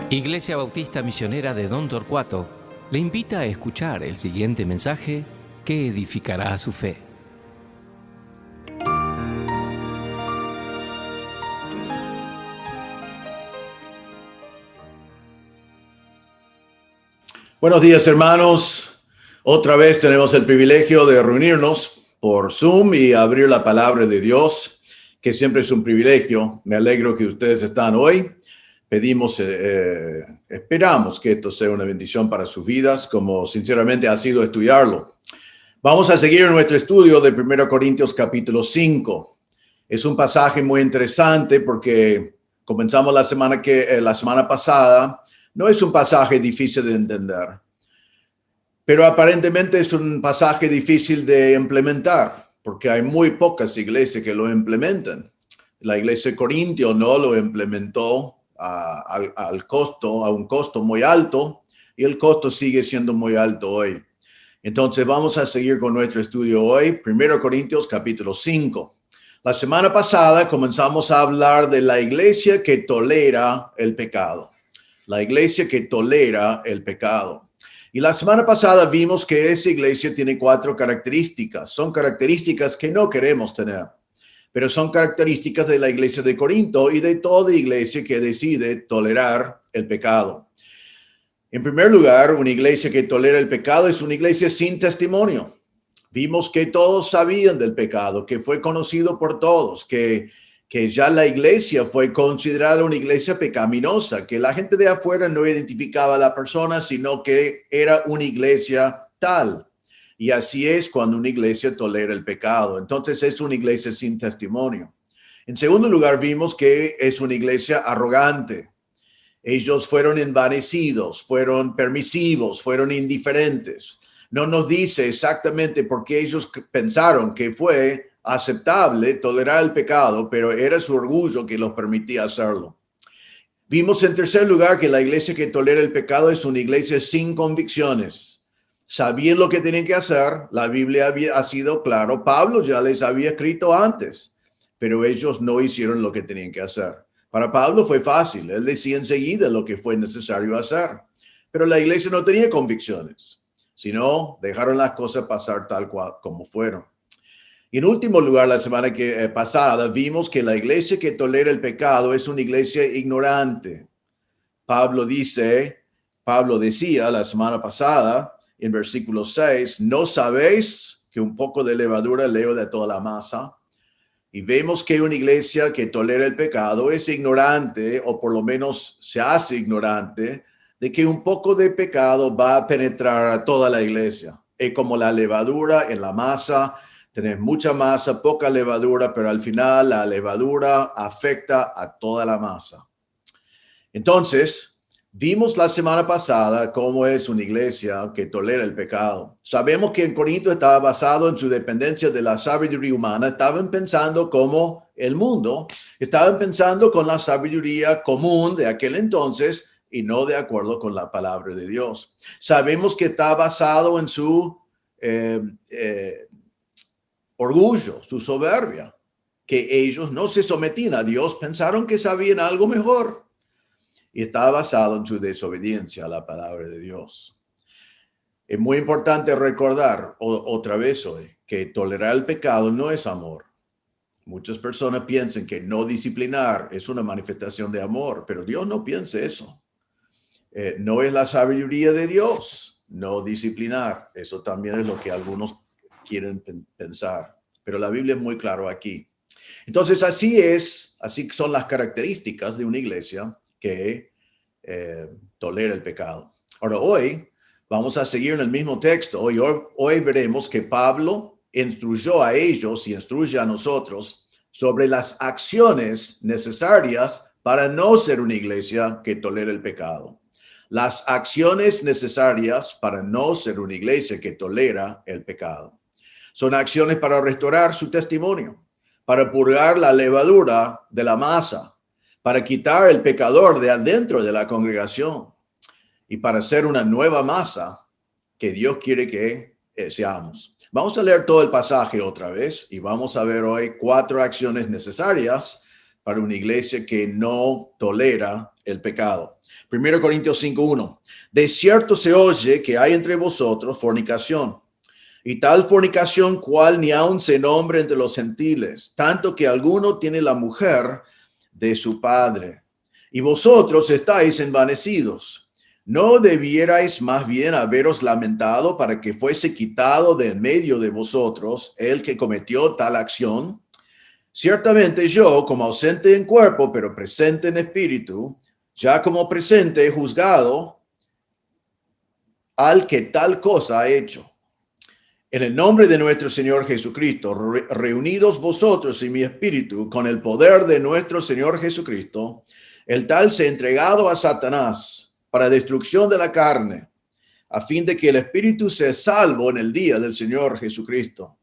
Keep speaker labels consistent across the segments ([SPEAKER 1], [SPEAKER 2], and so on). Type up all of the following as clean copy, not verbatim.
[SPEAKER 1] Iglesia Bautista Misionera de Don Torcuato le invita a escuchar el siguiente mensaje que edificará su fe.
[SPEAKER 2] Buenos días, hermanos. Otra vez tenemos el privilegio de reunirnos por Zoom y abrir la palabra de Dios, que siempre es un privilegio. Me alegro que ustedes están hoy. Esperamos que esto sea una bendición para sus vidas, como sinceramente ha sido estudiarlo. Vamos a seguir en nuestro estudio de 1 Corintios capítulo 5. Es un pasaje muy interesante porque comenzamos la semana pasada. No es un pasaje difícil de entender, pero aparentemente es un pasaje difícil de implementar, porque hay muy pocas iglesias que lo implementan. La iglesia de Corintio no lo implementó a un costo muy alto, y el costo sigue siendo muy alto hoy. Entonces vamos a seguir con nuestro estudio hoy, 1 Corintios capítulo 5. La semana pasada comenzamos a hablar de la iglesia que tolera el pecado. La iglesia que tolera el pecado. Y la semana pasada vimos que esa iglesia tiene 4 características. Son características que no queremos tener, pero son características de la iglesia de Corinto y de toda iglesia que decide tolerar el pecado. En primer lugar, una iglesia que tolera el pecado es una iglesia sin testimonio. Vimos que todos sabían del pecado, que fue conocido por todos, que ya la iglesia fue considerada una iglesia pecaminosa, que la gente de afuera no identificaba a la persona, sino que era una iglesia tal. Y así es cuando una iglesia tolera el pecado. Entonces es una iglesia sin testimonio. En segundo lugar, vimos que es una iglesia arrogante. Ellos fueron envanecidos, fueron permisivos, fueron indiferentes. No nos dice exactamente por qué ellos pensaron que fue aceptable tolerar el pecado, pero era su orgullo que los permitía hacerlo. Vimos en tercer lugar que la iglesia que tolera el pecado es una iglesia sin convicciones. Sabían lo que tenían que hacer, la Biblia ha sido claro, Pablo ya les había escrito antes, pero ellos no hicieron lo que tenían que hacer. Para Pablo fue fácil, él decía enseguida lo que fue necesario hacer, pero la iglesia no tenía convicciones, sino dejaron las cosas pasar tal cual como fueron. Y en último lugar, la semana pasada vimos que la iglesia que tolera el pecado es una iglesia ignorante. Pablo decía la semana pasada, en versículo 6, ¿no sabéis que un poco de levadura leuda de toda la masa? Y vemos que una iglesia que tolera el pecado es ignorante, o por lo menos se hace ignorante, de que un poco de pecado va a penetrar a toda la iglesia. Es como la levadura en la masa, tenés mucha masa, poca levadura, pero al final la levadura afecta a toda la masa. Entonces, vimos la semana pasada cómo es una iglesia que tolera el pecado. Sabemos que en Corinto estaba basado en su dependencia de la sabiduría humana. Estaban pensando como el mundo. Estaban pensando con la sabiduría común de aquel entonces y no de acuerdo con la palabra de Dios. Sabemos que está basado en su orgullo, su soberbia, que ellos no se sometían a Dios, pensaron que sabían algo mejor. Y está basado en su desobediencia a la palabra de Dios. Es muy importante recordar otra vez hoy que tolerar el pecado no es amor. Muchas personas piensan que no disciplinar es una manifestación de amor, pero Dios no piensa eso. No es la sabiduría de Dios no disciplinar. Eso también es lo que algunos quieren pensar. Pero la Biblia es muy claro aquí. Entonces así son las características de una iglesia que tolera el pecado. Ahora, hoy vamos a seguir en el mismo texto. Hoy veremos que Pablo instruyó a ellos y instruye a nosotros sobre las acciones necesarias para no ser una iglesia que tolera el pecado. Las acciones necesarias para no ser una iglesia que tolera el pecado. Son acciones para restaurar su testimonio, para purgar la levadura de la masa, para quitar el pecador de adentro de la congregación y para hacer una nueva masa que Dios quiere que seamos. Vamos a leer todo el pasaje otra vez y vamos a ver hoy 4 acciones necesarias para una iglesia que no tolera el pecado. 1 Corintios 5:1. De cierto se oye que hay entre vosotros fornicación, y tal fornicación cual ni aun se nombre entre los gentiles, tanto que alguno tiene la mujer de su padre. Y vosotros estáis envanecidos. ¿No debierais más bien haberos lamentado para que fuese quitado de en medio de vosotros el que cometió tal acción? Ciertamente yo, como ausente en cuerpo, pero presente en espíritu, ya como presente he juzgado al que tal cosa ha hecho. En el nombre de nuestro Señor Jesucristo, reunidos vosotros y mi espíritu con el poder de nuestro Señor Jesucristo, el tal se ha entregado a Satanás para destrucción de la carne, a fin de que el espíritu sea salvo en el día del Señor Jesucristo.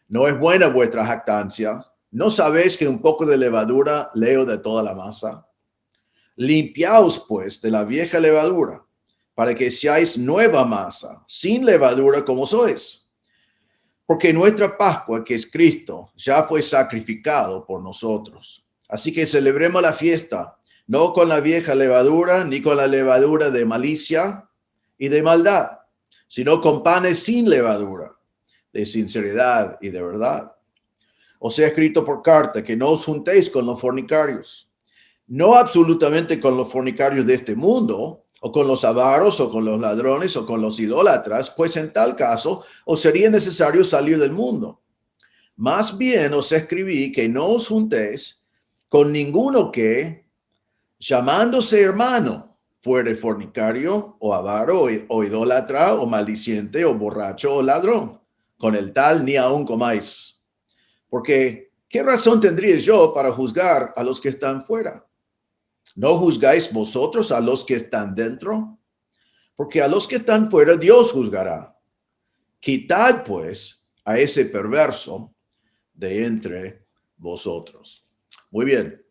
[SPEAKER 2] No es buena vuestra jactancia. ¿No sabéis que un poco de levadura leo de toda la masa? Limpiaos pues de la vieja levadura, para que seáis nueva masa, sin levadura como sois. Porque nuestra Pascua, que es Cristo, ya fue sacrificado por nosotros. Así que celebremos la fiesta, no con la vieja levadura, ni con la levadura de malicia y de maldad, sino con panes sin levadura, de sinceridad y de verdad. Os he escrito por carta que no os juntéis con los fornicarios, no absolutamente con los fornicarios de este mundo, o con los avaros, o con los ladrones, o con los idólatras, pues en tal caso os sería necesario salir del mundo. Más bien os escribí que no os juntéis con ninguno que, llamándose hermano, fuere fornicario, o avaro, o idólatra, o maldiciente, o borracho, o ladrón. Con el tal ni aun comáis. Porque, ¿qué razón tendría yo para juzgar a los que están fuera? ¿No juzgáis vosotros a los que están dentro? Porque a los que están fuera Dios juzgará. Quitad, pues, a ese perverso de entre vosotros. Muy bien.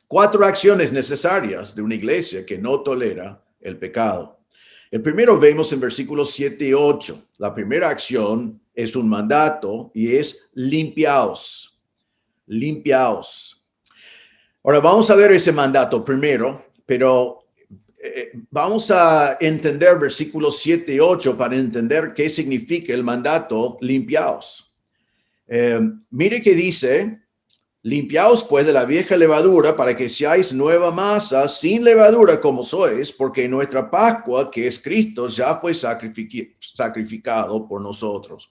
[SPEAKER 2] 4 acciones necesarias de una iglesia que no tolera el pecado. El primero vemos en versículos 7 y 8. La primera acción es un mandato y es limpiaos. Limpiaos. Ahora vamos a ver ese mandato primero, pero vamos a entender versículos 7 y 8 para entender qué significa el mandato limpiaos. Mire que dice, limpiaos pues de la vieja levadura para que seáis nueva masa sin levadura como sois, porque nuestra Pascua, que es Cristo, ya fue sacrificado por nosotros.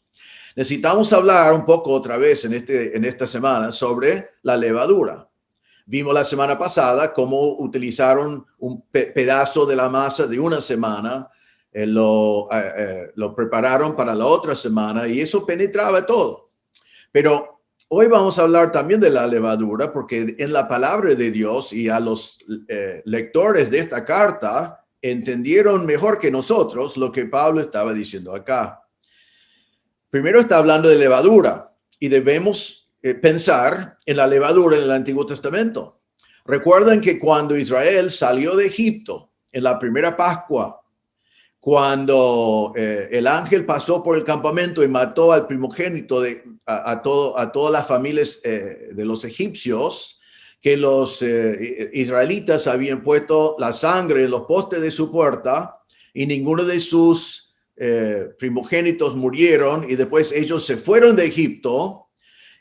[SPEAKER 2] Necesitamos hablar un poco otra vez en esta semana sobre la levadura. Vimos la semana pasada cómo utilizaron un pedazo de la masa de una semana, lo prepararon para la otra semana y eso penetraba todo. Pero hoy vamos a hablar también de la levadura porque en la palabra de Dios y a los lectores de esta carta entendieron mejor que nosotros lo que Pablo estaba diciendo acá. Primero está hablando de levadura y debemos pensar en la levadura en el Antiguo Testamento. Recuerden que cuando Israel salió de Egipto en la primera Pascua, cuando el ángel pasó por el campamento y mató al primogénito a todas las familias de los egipcios, que los israelitas habían puesto la sangre en los postes de su puerta y ninguno de sus primogénitos murieron y después ellos se fueron de Egipto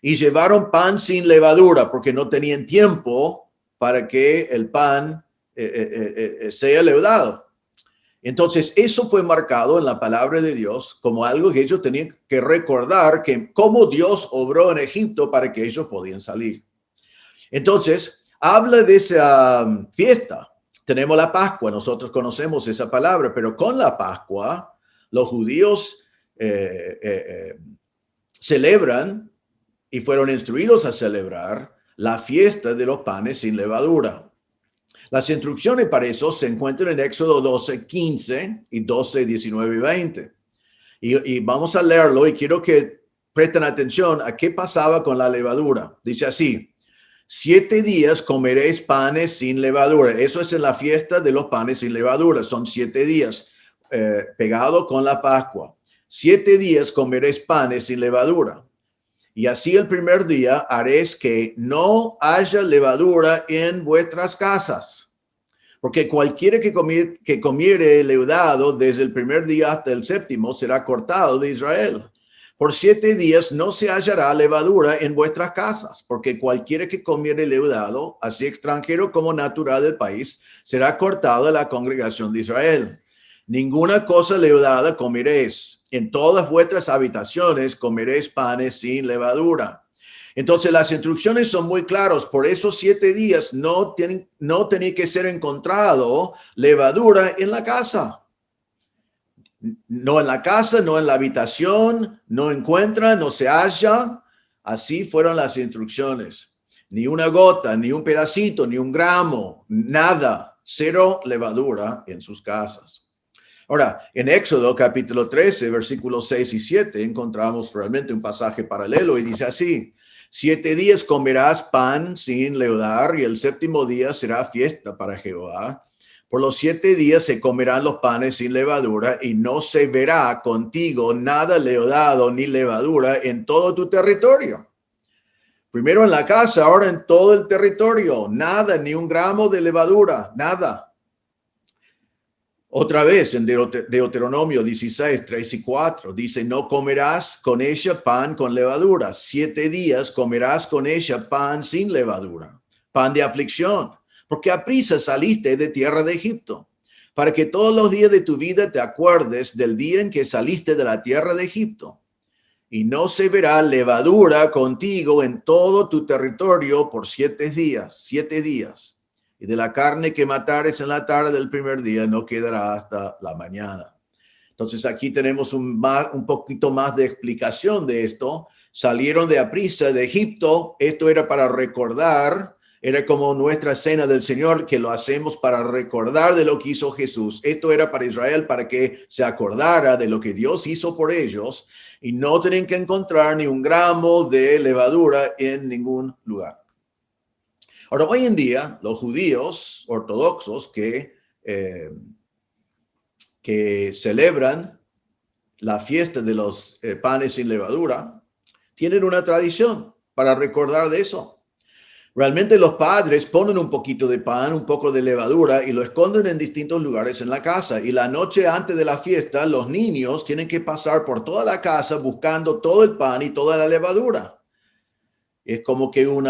[SPEAKER 2] y llevaron pan sin levadura porque no tenían tiempo para que el pan sea leudado. Entonces, eso fue marcado en la palabra de Dios como algo que ellos tenían que recordar, que cómo Dios obró en Egipto para que ellos podían salir. Entonces, habla de esa fiesta. Tenemos la Pascua, nosotros conocemos esa palabra, pero con la Pascua, los judíos celebran y fueron instruidos a celebrar la fiesta de los panes sin levadura. Las instrucciones para eso se encuentran en Éxodo 12, 15 y 12, 19 y 20. Y vamos a leerlo y quiero que presten atención a qué pasaba con la levadura. Dice así, 7 días comeréis panes sin levadura. Eso es en la fiesta de los panes sin levadura. Son 7 días pegado con la Pascua. 7 días comeréis panes sin levadura. Y así el primer día haréis que no haya levadura en vuestras casas. Porque cualquiera que comiere leudado desde el primer día hasta el séptimo será cortado de Israel. Por 7 días no se hallará levadura en vuestras casas, porque cualquiera que comiere leudado, así extranjero como natural del país, será cortado de la congregación de Israel. Ninguna cosa leudada comeréis. En todas vuestras habitaciones comeréis panes sin levadura. Entonces las instrucciones son muy claras. Por esos 7 días no tiene que ser encontrado levadura en la casa. No en la casa, no en la habitación, no encuentra, no se halla. Así fueron las instrucciones. Ni una gota, ni un pedacito, ni un gramo, nada. 0 levadura en sus casas. Ahora, en Éxodo capítulo 13, versículos 6 y 7, encontramos realmente un pasaje paralelo y dice así: 7 días comerás pan sin leudar y el séptimo día será fiesta para Jehová. Por los 7 días se comerán los panes sin levadura y no se verá contigo nada leudado ni levadura en todo tu territorio. Primero en la casa, ahora en todo el territorio. Nada, ni un gramo de levadura, nada. Otra vez en Deuteronomio 16, 3 y 4, dice: no comerás con ella pan con levadura. 7 días comerás con ella pan sin levadura, pan de aflicción, porque aprisa saliste de tierra de Egipto, para que todos los días de tu vida te acuerdes del día en que saliste de la tierra de Egipto. Y no se verá levadura contigo en todo tu territorio por 7 días, 7 días. Y de la carne que matares en la tarde del primer día no quedará hasta la mañana. Entonces aquí tenemos un poquito más de explicación de esto. Salieron de aprisa de Egipto. Esto era para recordar. Era como nuestra cena del Señor, que lo hacemos para recordar de lo que hizo Jesús. Esto era para Israel, para que se acordara de lo que Dios hizo por ellos. Y no tienen que encontrar ni un gramo de levadura en ningún lugar. Ahora, hoy en día, los judíos ortodoxos que celebran la fiesta de los panes sin levadura, tienen una tradición para recordar de eso. Realmente los padres ponen un poquito de pan, un poco de levadura y lo esconden en distintos lugares en la casa. Y la noche antes de la fiesta, los niños tienen que pasar por toda la casa buscando todo el pan y toda la levadura. Es como que un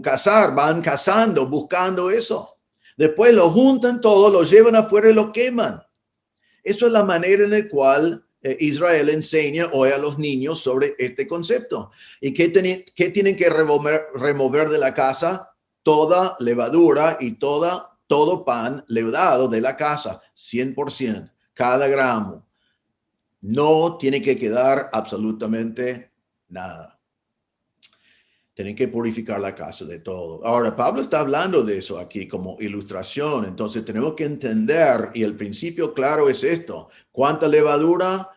[SPEAKER 2] cazar, van cazando, buscando eso. Después lo juntan todo, lo llevan afuera y lo queman. Eso es la manera en la cual Israel enseña hoy a los niños sobre este concepto. ¿Y qué tienen que remover de la casa? Toda levadura y todo pan leudado de la casa, 100%, cada gramo. No tiene que quedar absolutamente nada. Tienen que purificar la casa de todo. Ahora, Pablo está hablando de eso aquí como ilustración. Entonces, tenemos que entender, y el principio claro es esto: ¿cuánta levadura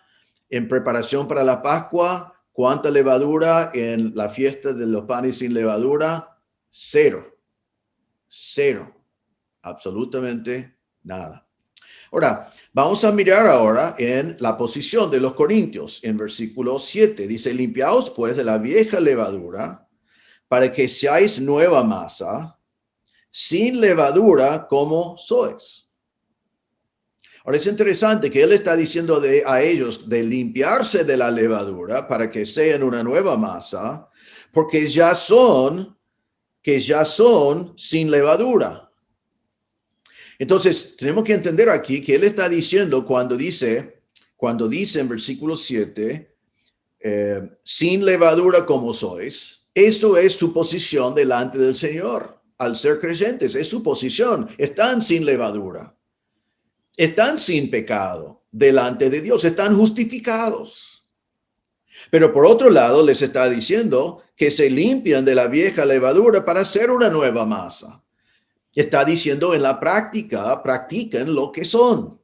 [SPEAKER 2] en preparación para la Pascua? ¿Cuánta levadura en la fiesta de los panes sin levadura? 0. 0. Absolutamente nada. Ahora, vamos a mirar ahora en la posición de los corintios. En versículo 7 dice: limpiaos pues de la vieja levadura, para que seáis nueva masa, sin levadura como sois. Ahora es interesante que él está diciendo a ellos de limpiarse de la levadura para que sean una nueva masa, porque ya son sin levadura. Entonces, tenemos que entender aquí que él está diciendo cuando dice en versículo 7, sin levadura como sois. Eso es su posición delante del Señor. Al ser creyentes, es su posición. Están sin levadura. Están sin pecado delante de Dios. Están justificados. Pero por otro lado, les está diciendo que se limpian de la vieja levadura para hacer una nueva masa. Está diciendo en la práctica, practiquen lo que son.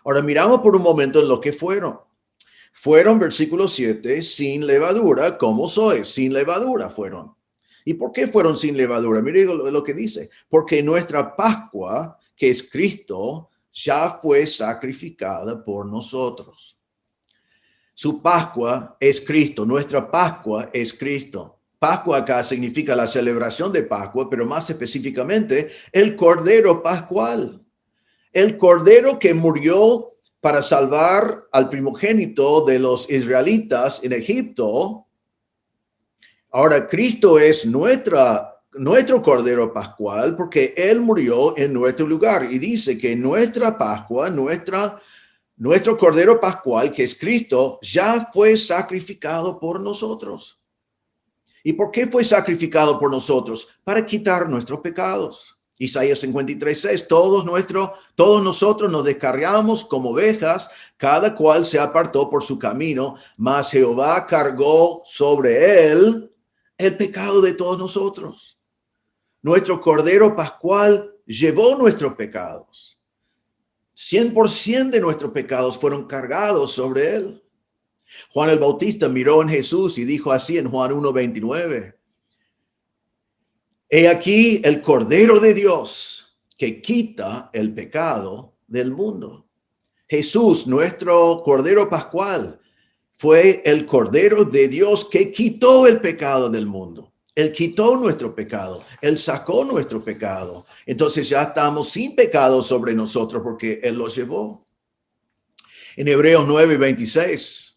[SPEAKER 2] Ahora miramos por un momento en lo que fueron. Fueron, versículo 7, sin levadura, como sois, sin levadura fueron. ¿Y por qué fueron sin levadura? Mire lo que dice: porque nuestra Pascua, que es Cristo, ya fue sacrificada por nosotros. Su Pascua es Cristo, nuestra Pascua es Cristo. Pascua acá significa la celebración de Pascua, pero más específicamente el Cordero Pascual. El Cordero que murió para salvar al primogénito de los israelitas en Egipto. Ahora, Cristo es nuestro Cordero Pascual porque Él murió en nuestro lugar. Y dice que nuestra Pascua, nuestro Cordero Pascual, que es Cristo, ya fue sacrificado por nosotros. ¿Y por qué fue sacrificado por nosotros? Para quitar nuestros pecados. Isaías 53:6, todos nosotros nos descarriamos como ovejas, cada cual se apartó por su camino, mas Jehová cargó sobre él el pecado de todos nosotros. Nuestro Cordero Pascual llevó nuestros pecados. 100% de nuestros pecados fueron cargados sobre él. Juan el Bautista miró en Jesús y dijo así en Juan 1:29. He aquí el Cordero de Dios que quita el pecado del mundo. Jesús, nuestro Cordero Pascual, fue el Cordero de Dios que quitó el pecado del mundo. Él quitó nuestro pecado. Él sacó nuestro pecado. Entonces ya estamos sin pecado sobre nosotros porque Él lo llevó. En Hebreos 9:26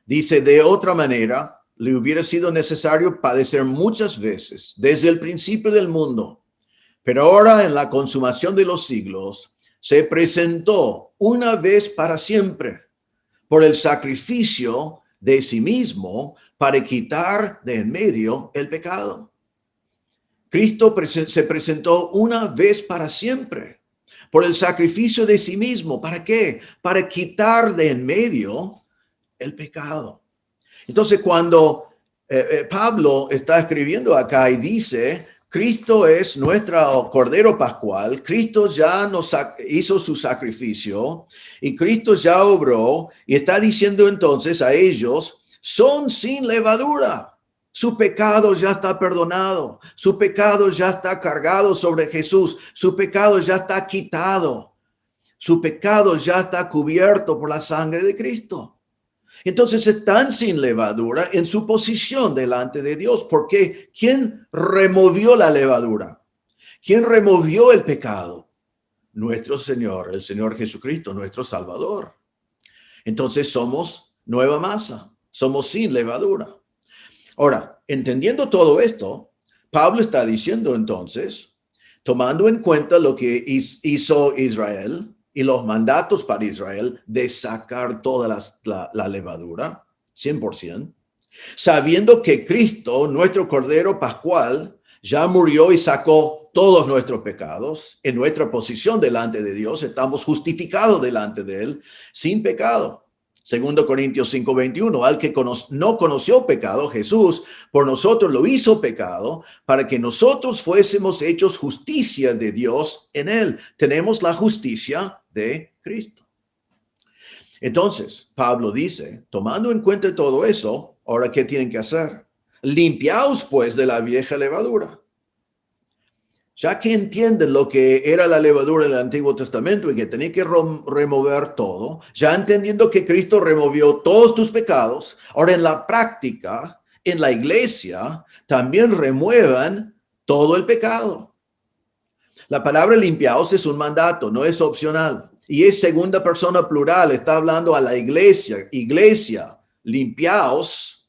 [SPEAKER 2] dice, de otra manera, le hubiera sido necesario padecer muchas veces desde el principio del mundo. Pero ahora en la consumación de los siglos se presentó una vez para siempre por el sacrificio de sí mismo para quitar de en medio el pecado. Cristo se presentó una vez para siempre por el sacrificio de sí mismo. ¿Para qué? Para quitar de en medio el pecado. Entonces, cuando Pablo está escribiendo acá y dice, Cristo es nuestro Cordero Pascual, Cristo ya nos hizo su sacrificio y Cristo ya obró y está diciendo entonces a ellos, son sin levadura. Su pecado ya está perdonado, su pecado ya está cargado sobre Jesús, su pecado ya está quitado, su pecado ya está cubierto por la sangre de Cristo. Entonces están sin levadura en su posición delante de Dios, porque ¿quién removió la levadura? ¿Quién removió el pecado? Nuestro Señor, el Señor Jesucristo, nuestro Salvador. Entonces somos nueva masa, somos sin levadura. Ahora, entendiendo todo esto, Pablo está diciendo entonces, tomando en cuenta lo que hizo Israel y los mandatos para Israel de sacar toda la levadura, 100%, sabiendo que Cristo, nuestro Cordero Pascual, ya murió y sacó todos nuestros pecados, en nuestra posición delante de Dios, estamos justificados delante de Él, sin pecado. 2 Corintios 5:21, al que no conoció pecado, Jesús por nosotros lo hizo pecado, para que nosotros fuésemos hechos justicia de Dios en Él. Tenemos la justicia de Cristo. Entonces, Pablo dice, tomando en cuenta todo eso, ahora, ¿qué tienen que hacer? Limpiaos, pues, de la vieja levadura. Ya que entienden lo que era la levadura del Antiguo Testamento y que tenía que remover todo, ya entendiendo que Cristo removió todos tus pecados, ahora en la práctica, en la iglesia, también remuevan todo el pecado. La palabra limpiaos es un mandato, no es opcional. Y es segunda persona plural, está hablando a la iglesia. Iglesia, limpiaos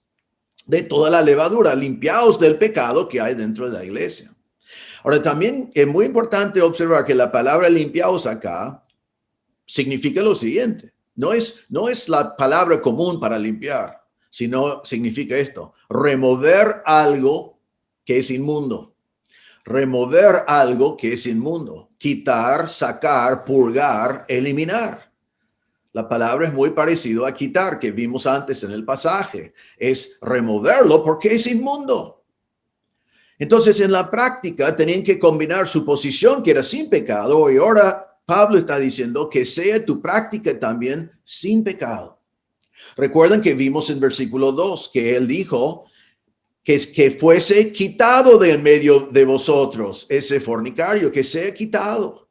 [SPEAKER 2] de toda la levadura, limpiaos del pecado que hay dentro de la iglesia. Ahora, también es muy importante observar que la palabra limpiaos acá significa lo siguiente. No es la palabra común para limpiar, sino significa esto. Remover algo que es inmundo. Remover algo que es inmundo. Quitar, sacar, purgar, eliminar. La palabra es muy parecido a quitar, que vimos antes en el pasaje. Es removerlo porque es inmundo. Entonces, en la práctica, tenían que combinar su posición, que era sin pecado, y ahora Pablo está diciendo que sea tu práctica también sin pecado. Recuerden que vimos en versículo 2 que él dijo que fuese quitado de en medio de vosotros ese fornicario, que sea quitado.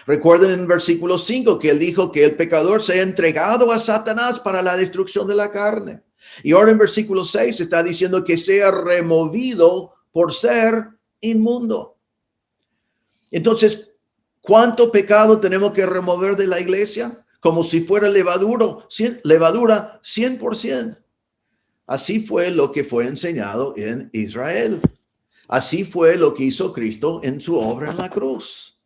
[SPEAKER 2] Recuerden en versículo 5 que él dijo que el pecador sea entregado a Satanás para la destrucción de la carne. Y ahora en versículo 6 está diciendo que sea removido por ser inmundo. Entonces, ¿cuánto pecado tenemos que remover de la iglesia? Como si fuera levadura 100%. Así fue lo que fue enseñado en Israel. Así fue lo que hizo Cristo en su obra en la cruz.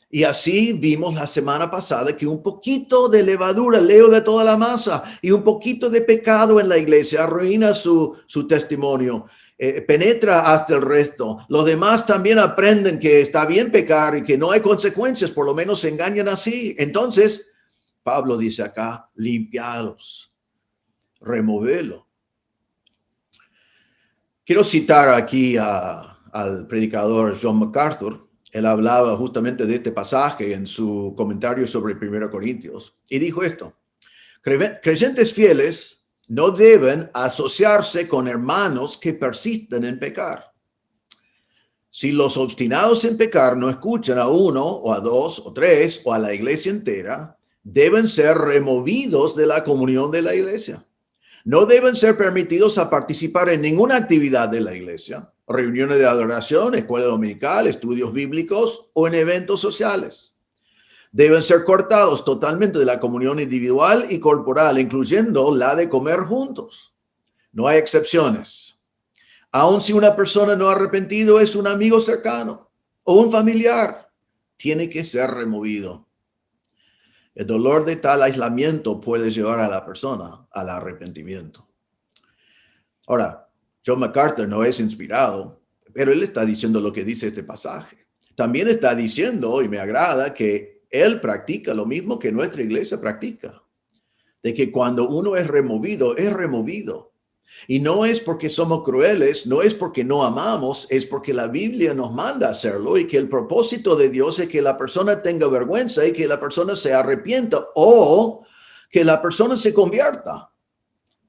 [SPEAKER 2] Y así vimos la semana pasada que un poquito de levadura, leo de toda la masa, y un poquito de pecado en la iglesia arruina su testimonio, penetra hasta el resto. Los demás también aprenden que está bien pecar y que no hay consecuencias, por lo menos se engañan así. Entonces, Pablo dice acá, limpialos, removelo. Quiero citar aquí al predicador John MacArthur. Él hablaba justamente de este pasaje en su comentario sobre 1 Corintios y dijo esto: creyentes fieles no deben asociarse con hermanos que persisten en pecar. Si los obstinados en pecar no escuchan a uno o a dos o tres o a la iglesia entera, deben ser removidos de la comunión de la iglesia. No deben ser permitidos a participar en ninguna actividad de la iglesia, reuniones de adoración, escuela dominical, estudios bíblicos o en eventos sociales. Deben ser cortados totalmente de la comunión individual y corporal, incluyendo la de comer juntos. No hay excepciones. Aun si una persona no ha arrepentido, es un amigo cercano o un familiar, tiene que ser removido. El dolor de tal aislamiento puede llevar a la persona al arrepentimiento. Ahora, John MacArthur no es inspirado, pero él está diciendo lo que dice este pasaje. También está diciendo, y me agrada, que él practica lo mismo que nuestra iglesia practica. De que cuando uno es removido, es removido. Y no es porque somos crueles, no es porque no amamos, es porque la Biblia nos manda a hacerlo y que el propósito de Dios es que la persona tenga vergüenza y que la persona se arrepienta o que la persona se convierta.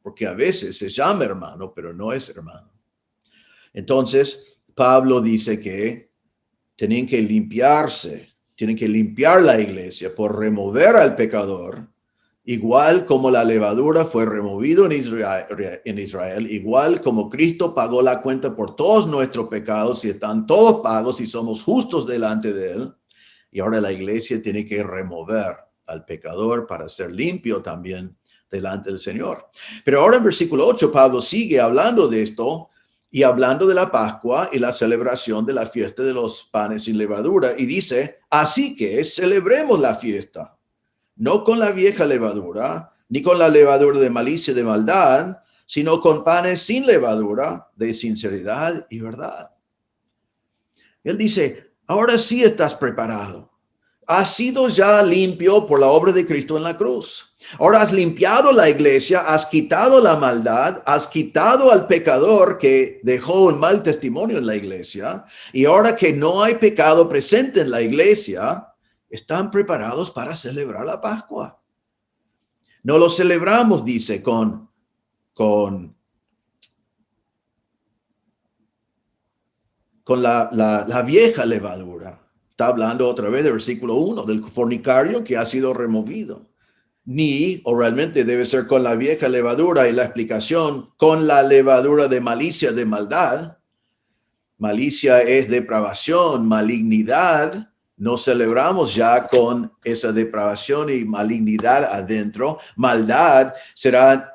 [SPEAKER 2] Porque a veces se llama hermano, pero no es hermano. Entonces, Pablo dice que tienen que limpiarse, tienen que limpiar la iglesia por remover al pecador. Igual como la levadura fue removido en Israel, igual como Cristo pagó la cuenta por todos nuestros pecados y están todos pagos y somos justos delante de Él. Y ahora la iglesia tiene que remover al pecador para ser limpio también delante del Señor. Pero ahora en versículo 8, Pablo sigue hablando de esto y hablando de la Pascua y la celebración de la fiesta de los panes sin levadura. Y dice, así que celebremos la fiesta. No con la vieja levadura, ni con la levadura de malicia y de maldad, sino con panes sin levadura, de sinceridad y verdad. Él dice, ahora sí estás preparado. Has sido ya limpio por la obra de Cristo en la cruz. Ahora has limpiado la iglesia, has quitado la maldad, has quitado al pecador que dejó un mal testimonio en la iglesia. Y ahora que no hay pecado presente en la iglesia, están preparados para celebrar la Pascua. No lo celebramos, dice, con la vieja levadura. Está hablando otra vez del versículo 1, del fornicario que ha sido removido. O realmente debe ser con la vieja levadura, y la explicación, con la levadura de malicia, de maldad. Malicia es depravación, malignidad. No celebramos ya con esa depravación y malignidad adentro. Maldad será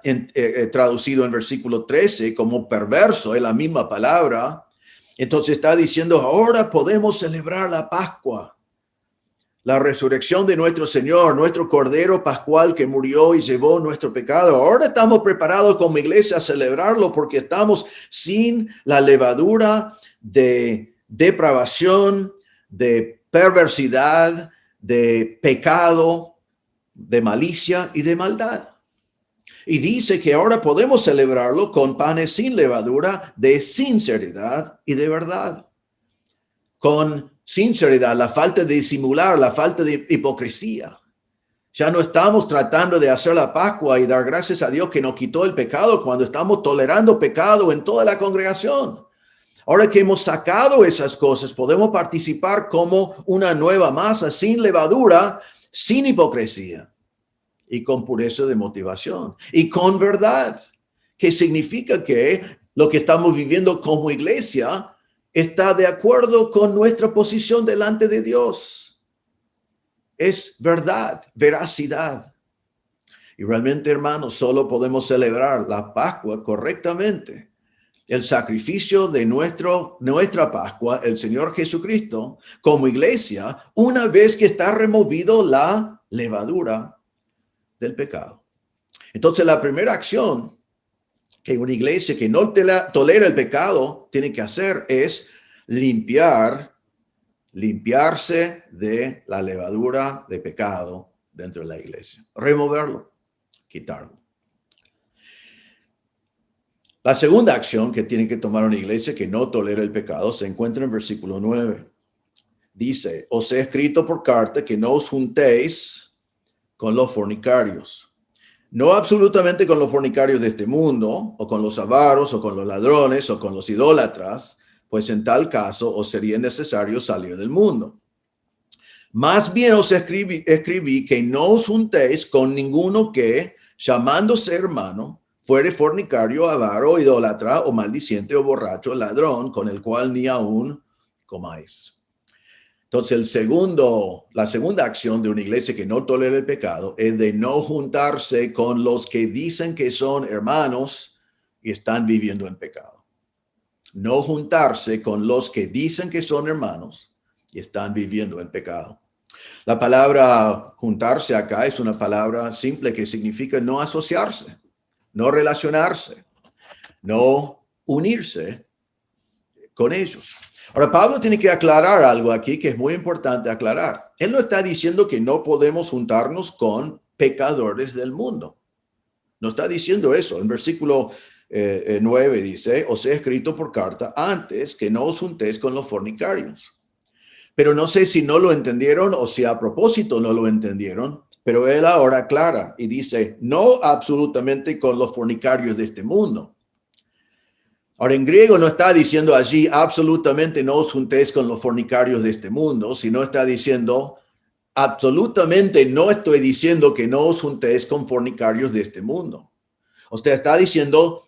[SPEAKER 2] traducido en versículo 13 como perverso, es la misma palabra. Entonces está diciendo, ahora podemos celebrar la Pascua, la resurrección de nuestro Señor, nuestro Cordero Pascual que murió y llevó nuestro pecado. Ahora estamos preparados como iglesia a celebrarlo porque estamos sin la levadura de depravación, de perversidad, de pecado, de malicia y de maldad. Y dice que ahora podemos celebrarlo con panes sin levadura, de sinceridad y de verdad. Con sinceridad, la falta de disimular, la falta de hipocresía. Ya no estamos tratando de hacer la Pascua y dar gracias a Dios que nos quitó el pecado cuando estamos tolerando pecado en toda la congregación. Ahora que hemos sacado esas cosas, podemos participar como una nueva masa, sin levadura, sin hipocresía y con pureza de motivación y con verdad. que significa que lo que estamos viviendo como iglesia está de acuerdo con nuestra posición delante de Dios. Es verdad, veracidad. Y realmente, hermanos, solo podemos celebrar la Pascua correctamente. El sacrificio de nuestra Pascua, el Señor Jesucristo, como iglesia, una vez que está removido la levadura del pecado. Entonces, la primera acción que una iglesia que no tolera el pecado tiene que hacer es limpiarse de la levadura de pecado dentro de la iglesia. Removerlo, quitarlo. La segunda acción que tiene que tomar una iglesia que no tolera el pecado se encuentra en versículo 9. Dice, os he escrito por carta que no os juntéis con los fornicarios. No absolutamente con los fornicarios de este mundo, o con los avaros, o con los ladrones, o con los idólatras, pues en tal caso os sería necesario salir del mundo. Más bien os escribí que no os juntéis con ninguno que, llamándose hermano, fuere fornicario, avaro, idólatra, o maldiciente, o borracho, ladrón, con el cual ni aún comáis. Entonces, la segunda acción de una iglesia que no tolera el pecado es de no juntarse con los que dicen que son hermanos y están viviendo en pecado. No juntarse con los que dicen que son hermanos y están viviendo en pecado. La palabra juntarse acá es una palabra simple que significa no asociarse, no relacionarse, no unirse con ellos. Ahora, Pablo tiene que aclarar algo aquí que es muy importante aclarar. Él no está diciendo que no podemos juntarnos con pecadores del mundo. No está diciendo eso. En versículo 9 dice, os he escrito por carta antes que no os juntéis con los fornicarios. Pero no sé si no lo entendieron o si a propósito no lo entendieron, pero él ahora aclara y dice, no absolutamente con los fornicarios de este mundo. Ahora, en griego no está diciendo allí absolutamente no os juntéis con los fornicarios de este mundo, sino está diciendo absolutamente no estoy diciendo que no os juntéis con fornicarios de este mundo. Usted está diciendo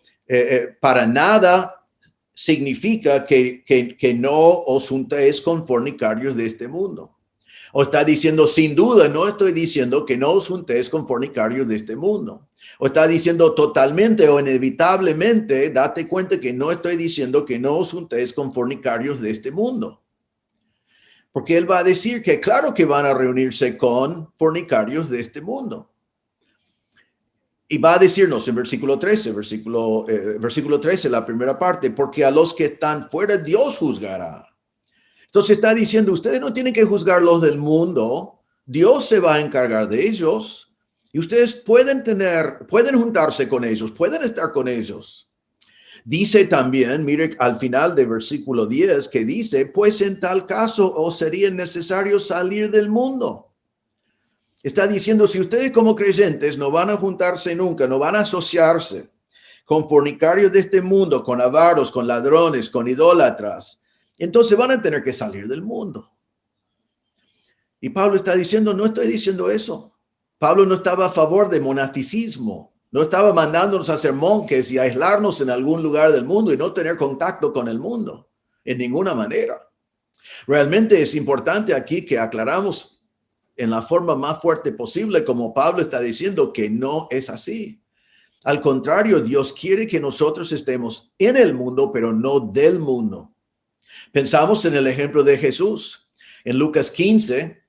[SPEAKER 2] para nada significa que no os juntéis con fornicarios de este mundo. O está diciendo sin duda no estoy diciendo que no os juntéis con fornicarios de este mundo. O está diciendo totalmente o inevitablemente, date cuenta que no estoy diciendo que no os juntéis con fornicarios de este mundo. Porque él va a decir que claro que van a reunirse con fornicarios de este mundo. Y va a decirnos en versículo 13, versículo 13, la primera parte, porque a los que están fuera Dios juzgará. Entonces está diciendo, ustedes no tienen que juzgar los del mundo, Dios se va a encargar de ellos. Y ustedes pueden juntarse con ellos, pueden estar con ellos. Dice también, mire al final de versículo 10, que dice, pues en tal caso os sería necesario salir del mundo. Está diciendo, si ustedes como creyentes no van a juntarse nunca, no van a asociarse con fornicarios de este mundo, con avaros, con ladrones, con idólatras, entonces van a tener que salir del mundo. Y Pablo está diciendo, no estoy diciendo eso. Pablo no estaba a favor de monasticismo, no estaba mandándonos a ser monjes y a aislarnos en algún lugar del mundo y no tener contacto con el mundo, en ninguna manera. Realmente es importante aquí que aclaramos en la forma más fuerte posible, como Pablo está diciendo, que no es así. Al contrario, Dios quiere que nosotros estemos en el mundo, pero no del mundo. Pensamos en el ejemplo de Jesús. En Lucas 15,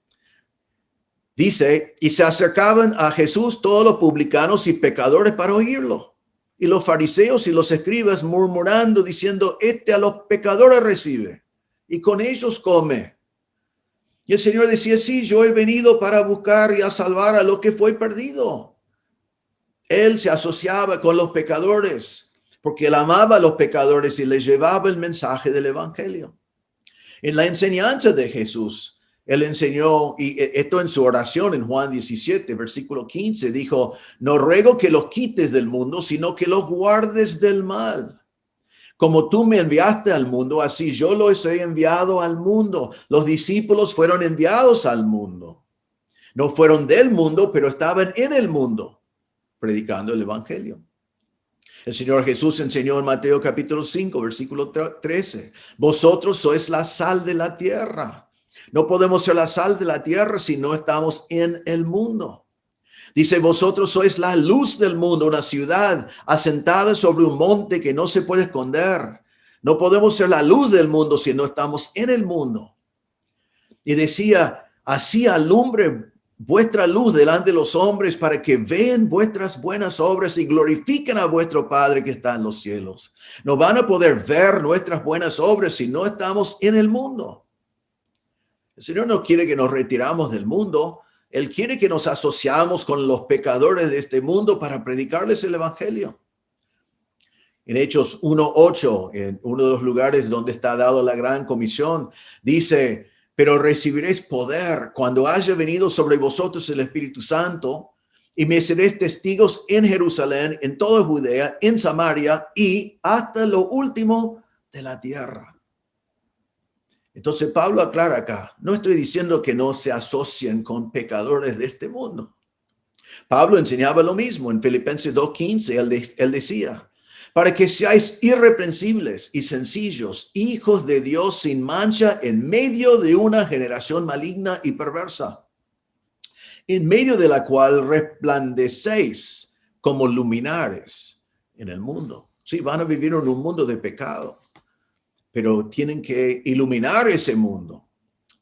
[SPEAKER 2] dice, y se acercaban a Jesús todos los publicanos y pecadores para oírlo. Y los fariseos y los escribas murmurando, diciendo, a los pecadores recibe, y con ellos come. Y el Señor decía, sí, yo he venido para buscar y a salvar a lo que fue perdido. Él se asociaba con los pecadores, porque él amaba a los pecadores y les llevaba el mensaje del evangelio. En la enseñanza de Jesús, él enseñó, y esto en su oración en Juan 17, versículo 15, dijo, no ruego que los quites del mundo, sino que los guardes del mal. Como tú me enviaste al mundo, así yo los he enviado al mundo. Los discípulos fueron enviados al mundo. No fueron del mundo, pero estaban en el mundo, predicando el evangelio. El Señor Jesús enseñó en Mateo capítulo 5, versículo 13. Vosotros sois la sal de la tierra. No podemos ser la sal de la tierra si no estamos en el mundo. Dice, vosotros sois la luz del mundo, una ciudad asentada sobre un monte que no se puede esconder. No podemos ser la luz del mundo si no estamos en el mundo. Y decía, así alumbre vuestra luz delante de los hombres para que vean vuestras buenas obras y glorifiquen a vuestro Padre que está en los cielos. No van a poder ver nuestras buenas obras si no estamos en el mundo. El Señor no quiere que nos retiramos del mundo. Él quiere que nos asociamos con los pecadores de este mundo para predicarles el evangelio. En Hechos 1:8, en uno de los lugares donde está dado la gran comisión, dice, pero recibiréis poder cuando haya venido sobre vosotros el Espíritu Santo y me seréis testigos en Jerusalén, en toda Judea, en Samaria y hasta lo último de la tierra. Entonces Pablo aclara acá, no estoy diciendo que no se asocien con pecadores de este mundo. Pablo enseñaba lo mismo en Filipenses 2:15, él decía, para que seáis irreprensibles y sencillos, hijos de Dios sin mancha en medio de una generación maligna y perversa, en medio de la cual resplandecéis como luminares en el mundo. Sí, van a vivir en un mundo de pecado, pero tienen que iluminar ese mundo,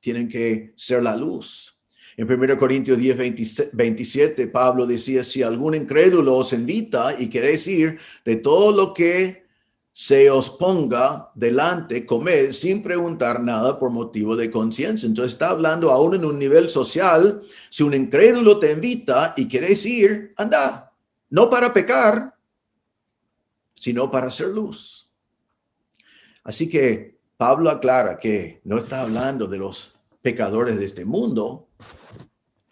[SPEAKER 2] tienen que ser la luz. En 1 Corintios 10:27, Pablo decía, si algún incrédulo os invita y queréis ir, de todo lo que se os ponga delante, comed sin preguntar nada por motivo de conciencia. Entonces está hablando aún en un nivel social. Si un incrédulo te invita y queréis ir, anda, no para pecar, sino para hacer luz. Así que Pablo aclara que no está hablando de los pecadores de este mundo,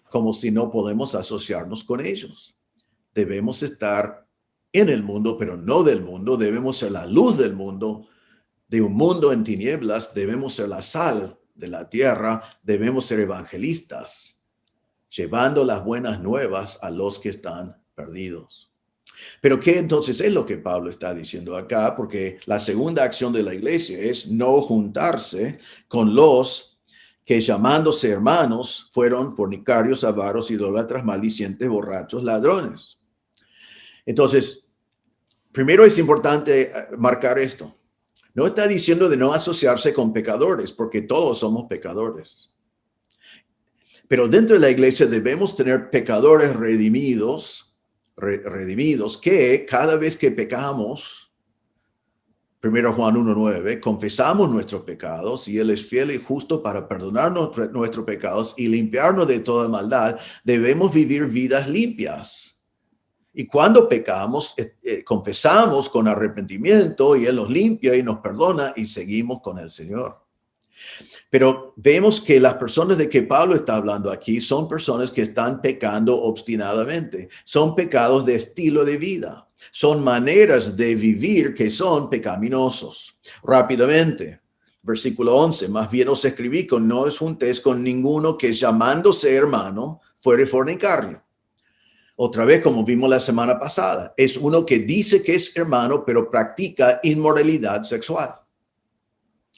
[SPEAKER 2] como si no podemos asociarnos con ellos. Debemos estar en el mundo, pero no del mundo. Debemos ser la luz del mundo, de un mundo en tinieblas. Debemos ser la sal de la tierra. Debemos ser evangelistas, llevando las buenas nuevas a los que están perdidos. Pero ¿qué entonces es lo que Pablo está diciendo acá? Porque la segunda acción de la iglesia es no juntarse con los que llamándose hermanos fueron fornicarios, avaros, idólatras, maldicientes, borrachos, ladrones. Entonces, primero es importante marcar esto. No está diciendo de no asociarse con pecadores, porque todos somos pecadores. Pero dentro de la iglesia debemos tener pecadores redimidos que cada vez que pecamos, 1 Juan 1:9, confesamos nuestros pecados y Él es fiel y justo para perdonarnos nuestros pecados y limpiarnos de toda maldad. Debemos vivir vidas limpias. Y cuando pecamos, confesamos con arrepentimiento y Él nos limpia y nos perdona y seguimos con el Señor. Pero vemos que las personas de que Pablo está hablando aquí son personas que están pecando obstinadamente. Son pecados de estilo de vida. Son maneras de vivir que son pecaminosos. Rápidamente, versículo 11, más bien os escribí que no os juntéis con ninguno que llamándose hermano fuere fornicario. Otra vez, como vimos la semana pasada, es uno que dice que es hermano, pero practica inmoralidad sexual.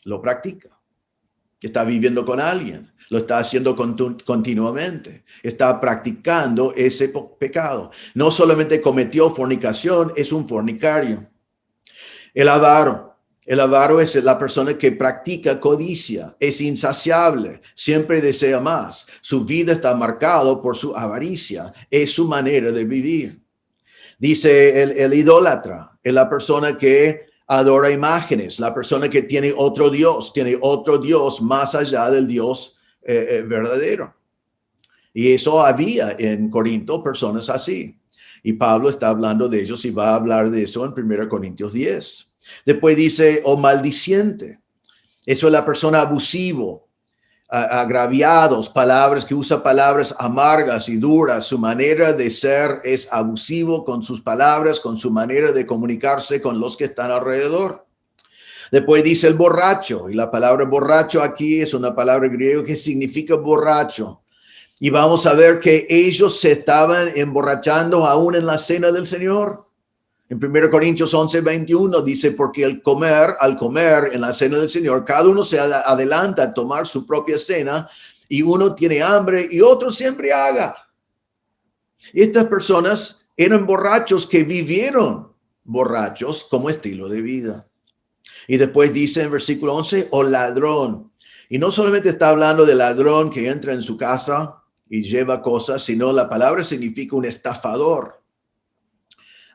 [SPEAKER 2] Lo practica. Está viviendo con alguien, lo está haciendo continuamente, está practicando ese pecado. No solamente cometió fornicación, es un fornicario. El avaro es la persona que practica codicia, es insaciable, siempre desea más. Su vida está marcada por su avaricia, es su manera de vivir. Dice el idólatra, es la persona que adora imágenes, la persona que tiene otro Dios más allá del Dios verdadero. Y eso había en Corinto personas así. Y Pablo está hablando de ellos y va a hablar de eso en 1 Corintios 10. Después dice, maldiciente. Eso es la persona abusivo, agraviados, que usa palabras amargas y duras. Su manera de ser es abusivo con sus palabras, con su manera de comunicarse con los que están alrededor. Después dice el borracho, y la palabra borracho aquí es una palabra griega que significa borracho. Y vamos a ver que ellos se estaban emborrachando aún en la cena del Señor. En 1 Corintios 11:21 dice, porque al comer en la cena del Señor, cada uno se adelanta a tomar su propia cena y uno tiene hambre y otro se embriaga. Y estas personas eran borrachos que vivieron borrachos como estilo de vida. Y después dice en versículo 11, o ladrón. Y no solamente está hablando de ladrón que entra en su casa y lleva cosas, sino la palabra significa un estafador.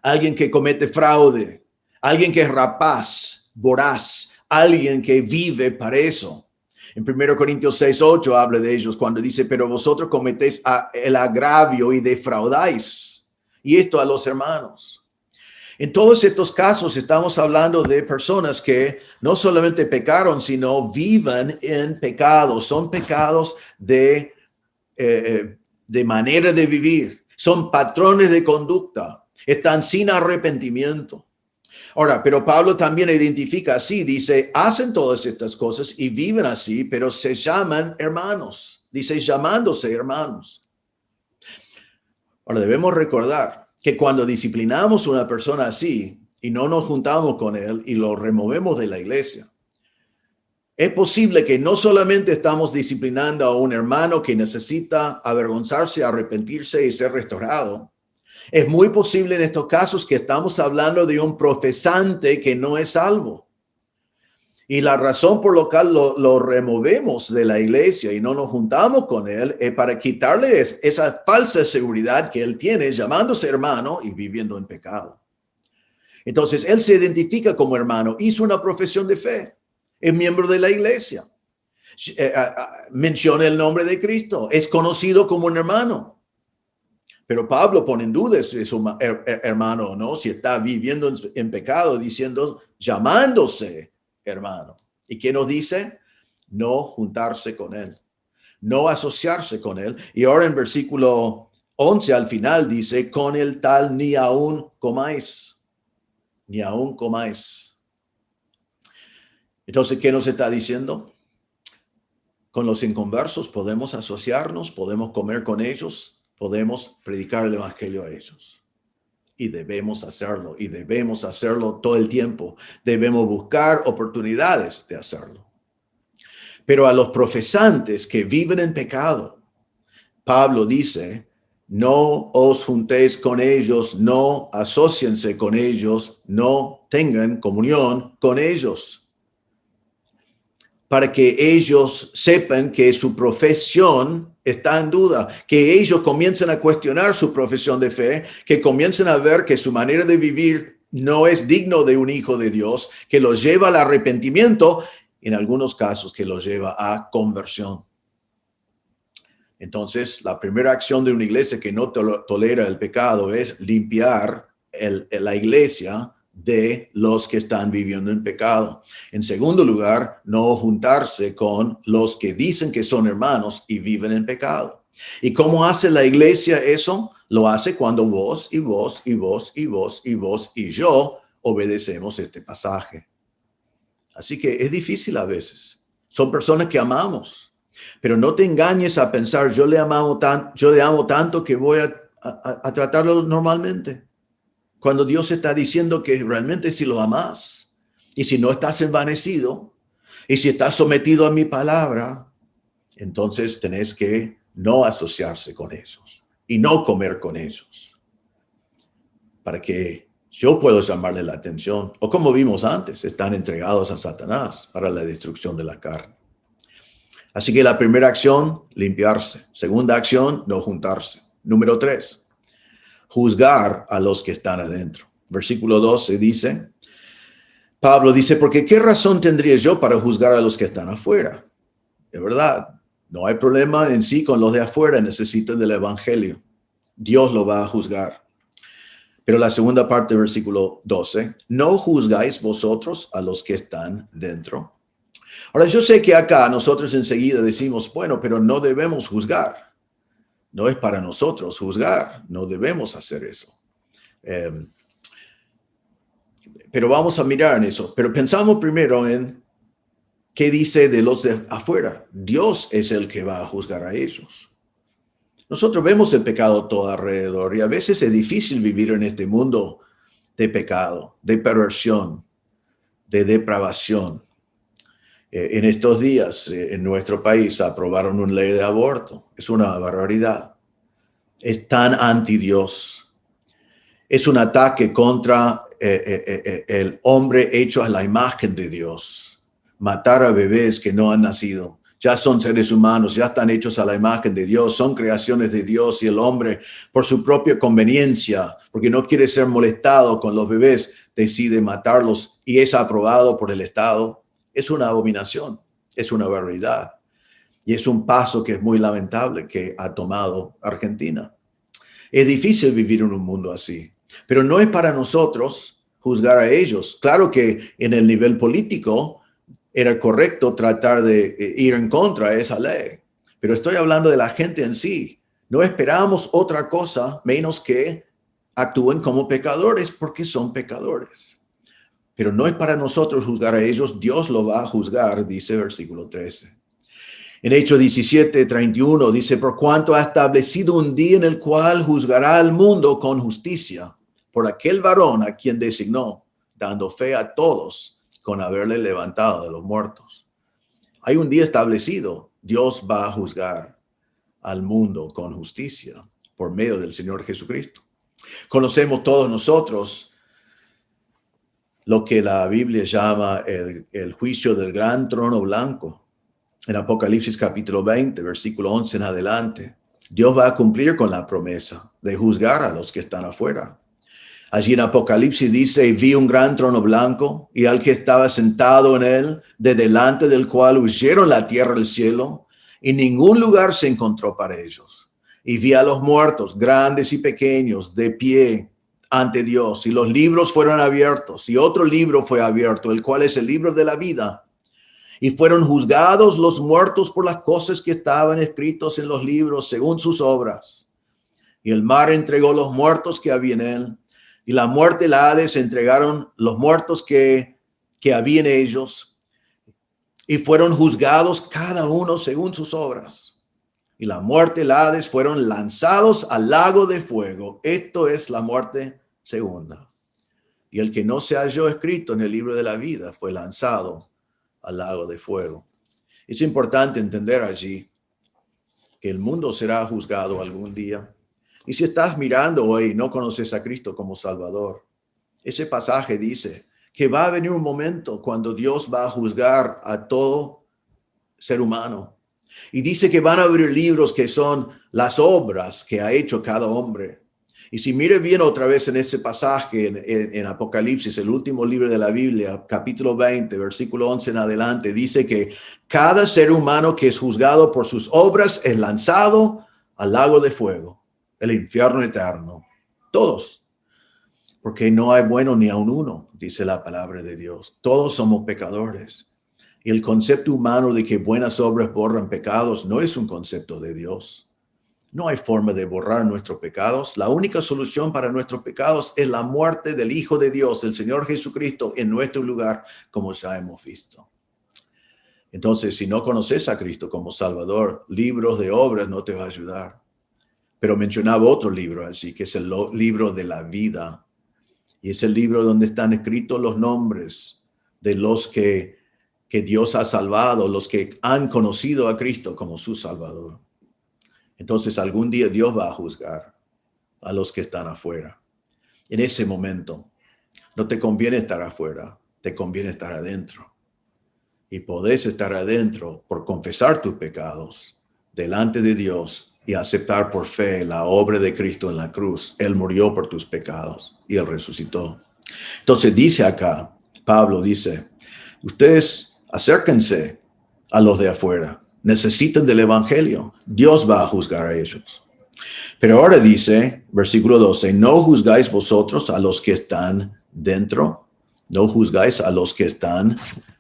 [SPEAKER 2] Alguien que comete fraude, alguien que es rapaz, voraz, alguien que vive para eso. En 1 Corintios 6:8 habla de ellos cuando dice, pero vosotros cometéis el agravio y defraudáis, y esto a los hermanos. En todos estos casos estamos hablando de personas que no solamente pecaron, sino viven en pecado. Son pecados de manera de vivir, son patrones de conducta. Están sin arrepentimiento. Ahora, pero Pablo también identifica así, dice, hacen todas estas cosas y viven así, pero se llaman hermanos. Dice, llamándose hermanos. Ahora, debemos recordar que cuando disciplinamos a una persona así y no nos juntamos con él y lo removemos de la iglesia, es posible que no solamente estamos disciplinando a un hermano que necesita avergonzarse, arrepentirse y ser restaurado. Es muy posible en estos casos que estamos hablando de un profesante que no es salvo. Y la razón por la cual lo removemos de la iglesia y no nos juntamos con él es para quitarle esa falsa seguridad que él tiene llamándose hermano y viviendo en pecado. Entonces, él se identifica como hermano, hizo una profesión de fe, es miembro de la iglesia, menciona el nombre de Cristo, es conocido como un hermano. Pero Pablo pone en duda si es un hermano o no, si está viviendo en pecado, diciendo, llamándose hermano. ¿Y qué nos dice? No juntarse con él, no asociarse con él. Y ahora en versículo 11 al final dice, con el tal ni aún comáis, ni aún comáis. Entonces, ¿qué nos está diciendo? Con los inconversos podemos asociarnos, podemos comer con ellos, podemos predicar el evangelio a ellos. Y debemos hacerlo todo el tiempo. Debemos buscar oportunidades de hacerlo. Pero a los profesantes que viven en pecado, Pablo dice, no os juntéis con ellos, no asóciense con ellos, no tengan comunión con ellos. Para que ellos sepan que su profesión está en duda, que ellos comiencen a cuestionar su profesión de fe, que comiencen a ver que su manera de vivir no es digno de un hijo de Dios, que los lleva al arrepentimiento, en algunos casos que los lleva a conversión. Entonces, la primera acción de una iglesia que no tolera el pecado es limpiar la iglesia de los que están viviendo en pecado. En segundo lugar, no juntarse con los que dicen que son hermanos y viven en pecado. ¿Y cómo hace la iglesia eso? Lo hace cuando vos y vos y vos y vos y vos y yo obedecemos este pasaje. Así que es difícil a veces. Son personas que amamos, pero no te engañes a pensar, yo le amo tanto que voy a tratarlo normalmente. Cuando Dios está diciendo que realmente si lo amas, y si no estás envanecido, y si estás sometido a mi palabra, entonces tenés que no asociarse con ellos y no comer con ellos. Para que yo pueda llamarle la atención, o como vimos antes, están entregados a Satanás para la destrucción de la carne. Así que la primera acción, limpiarse. Segunda acción, no juntarse. Número 3. Juzgar a los que están adentro. Versículo 12 dice, Pablo dice, porque ¿qué razón tendría yo para juzgar a los que están afuera? De verdad, no hay problema en sí con los de afuera, necesitan del evangelio. Dios lo va a juzgar. Pero la segunda parte del versículo 12, no juzgáis vosotros a los que están dentro. Ahora, yo sé que acá nosotros enseguida decimos, bueno, pero no debemos juzgar. No es para nosotros juzgar, no debemos hacer eso. Pero vamos a mirar en eso. Pero pensamos primero en qué dice de los de afuera. Dios es el que va a juzgar a ellos. Nosotros vemos el pecado todo alrededor y a veces es difícil vivir en este mundo de pecado, de perversión, de depravación. En estos días, en nuestro país, aprobaron una ley de aborto. Es una barbaridad. Es tan anti Dios. Es un ataque contra el hombre hecho a la imagen de Dios. Matar a bebés que no han nacido. Ya son seres humanos, ya están hechos a la imagen de Dios, son creaciones de Dios, y el hombre, por su propia conveniencia, porque no quiere ser molestado con los bebés, decide matarlos y es aprobado por el Estado. Es una abominación, es una barbaridad. Y es un paso que es muy lamentable que ha tomado Argentina. Es difícil vivir en un mundo así, pero no es para nosotros juzgar a ellos. Claro que en el nivel político era correcto tratar de ir en contra de esa ley, pero estoy hablando de la gente en sí. No esperamos otra cosa menos que actúen como pecadores, porque son pecadores. Pero no es para nosotros juzgar a ellos, Dios lo va a juzgar, dice versículo 13. En Hechos 17:31 dice, por cuanto ha establecido un día en el cual juzgará al mundo con justicia por aquel varón a quien designó, dando fe a todos con haberle levantado de los muertos. Hay un día establecido, Dios va a juzgar al mundo con justicia por medio del Señor Jesucristo. Conocemos todos nosotros lo que la Biblia llama el juicio del gran trono blanco. En Apocalipsis capítulo 20, versículo 11 en adelante, Dios va a cumplir con la promesa de juzgar a los que están afuera. Allí en Apocalipsis dice, vi un gran trono blanco y al que estaba sentado en él, de delante del cual huyeron la tierra y el cielo, y ningún lugar se encontró para ellos. Y vi a los muertos, grandes y pequeños, de pie ante Dios, y los libros fueron abiertos, y otro libro fue abierto, el cual es el libro de la vida. Y fueron juzgados los muertos por las cosas que estaban escritos en los libros según sus obras. Y el mar entregó los muertos que había en él, y la muerte y la Hades entregaron los muertos que había en ellos, y fueron juzgados cada uno según sus obras. Y la muerte y la Hades fueron lanzados al lago de fuego. Esto es la muerte segunda. Y el que no se halló escrito en el libro de la vida fue lanzado al lago de fuego. Es importante entender allí que el mundo será juzgado algún día. Y si estás mirando hoy y no conoces a Cristo como Salvador, ese pasaje dice que va a venir un momento cuando Dios va a juzgar a todo ser humano. Y dice que van a abrir libros que son las obras que ha hecho cada hombre. Y si mire bien otra vez en este pasaje en Apocalipsis, el último libro de la Biblia, capítulo 20, versículo 11 en adelante, dice que cada ser humano que es juzgado por sus obras es lanzado al lago de fuego, el infierno eterno. Todos. Porque no hay bueno ni aun uno, dice la palabra de Dios. Todos somos pecadores. Y el concepto humano de que buenas obras borran pecados no es un concepto de Dios. No hay forma de borrar nuestros pecados. La única solución para nuestros pecados es la muerte del Hijo de Dios, el Señor Jesucristo, en nuestro lugar, como ya hemos visto. Entonces, si no conoces a Cristo como Salvador, libros de obras no te va a ayudar. Pero mencionaba otro libro allí, que es el libro de la vida. Y es el libro donde están escritos los nombres de los que Dios ha salvado, los que han conocido a Cristo como su Salvador. Entonces algún día Dios va a juzgar a los que están afuera. En ese momento no te conviene estar afuera, te conviene estar adentro. Y podés estar adentro por confesar tus pecados delante de Dios y aceptar por fe la obra de Cristo en la cruz. Él murió por tus pecados y Él resucitó. Entonces dice acá, Pablo dice, ustedes acérquense a los de afuera. Necesitan del evangelio. Dios va a juzgar a ellos. Pero ahora dice, versículo 12, no juzgáis vosotros a los que están dentro. No juzgáis a los que están